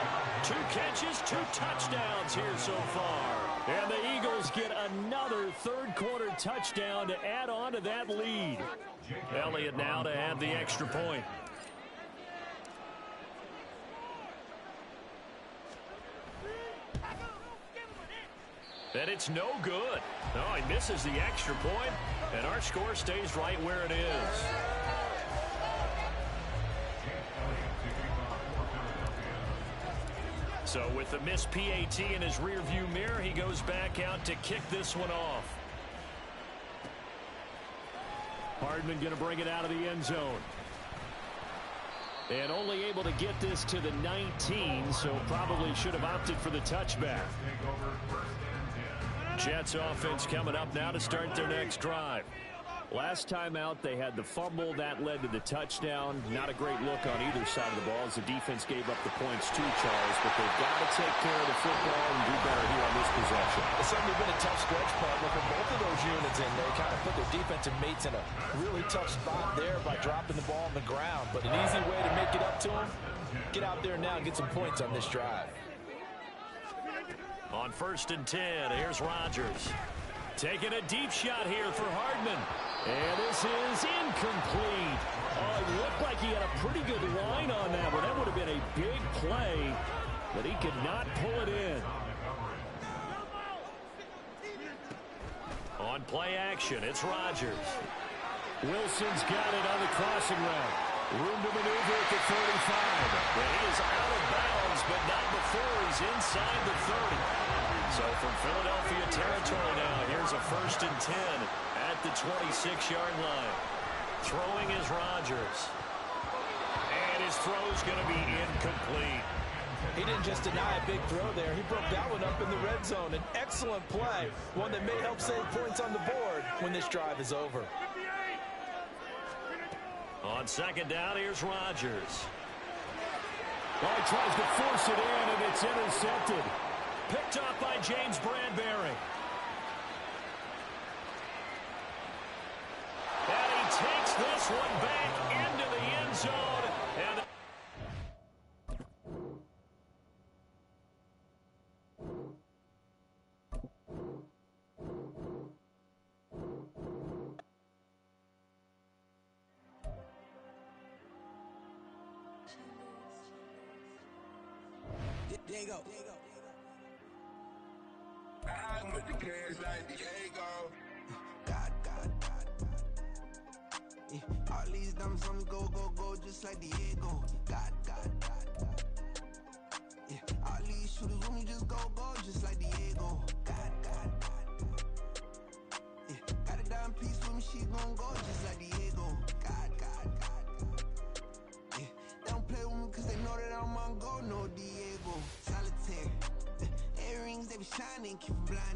2 catches, 2 touchdowns here so far. And the Eagles get another third-quarter touchdown to add on to that lead. Elliott now to add the extra point. And it's no good. No, he misses the extra point, and our score stays right where it is. So with the missed PAT in his rearview mirror, he goes back out to kick this one off. Hardman going to bring it out of the end zone. And only able to get this to the 19, so probably should have opted for the touchback. Jets offense coming up now to start their next drive. Last time out, they had the fumble. That led to the touchdown. Not a great look on either side of the ball as the defense gave up the points too, Charles. But they've got to take care of the football and do better here on this possession. It's certainly been a tough stretch, partner, for both of those units in there. Kind of put their defensive mates in a really tough spot there by dropping the ball on the ground. But an easy way to make it up to them, get out there now and get some points on this drive. On 1st and 10, here's Rodgers. Taking a deep shot here for Hardman. And this is incomplete. Oh, it looked like he had a pretty good line on that one. That would have been a big play, but he could not pull it in. On play action, it's Rodgers. Wilson's got it on the crossing route. Room to maneuver at the 35. And he is out of bounds, but not before he's inside the 30. So from Philadelphia territory now, here's a 1st and 10 at the 26-yard line. Throwing is Rodgers. And his throw's going to be incomplete. He didn't just deny a big throw there. He broke that one up in the red zone. An excellent play, one that may help save points on the board when this drive is over. On 2nd down, here's Rodgers. Oh, he tries to force it in, and it's intercepted. Picked up by James Bradbury. And he takes this one back into the end zone. And There you go. I'm with the cash like Diego. God. Yeah, all these dumps on me go, just like Diego. God. Yeah, all these shooters on me just go, just like Diego. God. Yeah, got a dime piece with me, she gon' go just like Diego. God. Yeah, they don't play with me cause they know that I'm on go, no Diego. Solitaire. Earrings, they be shining, keep blind.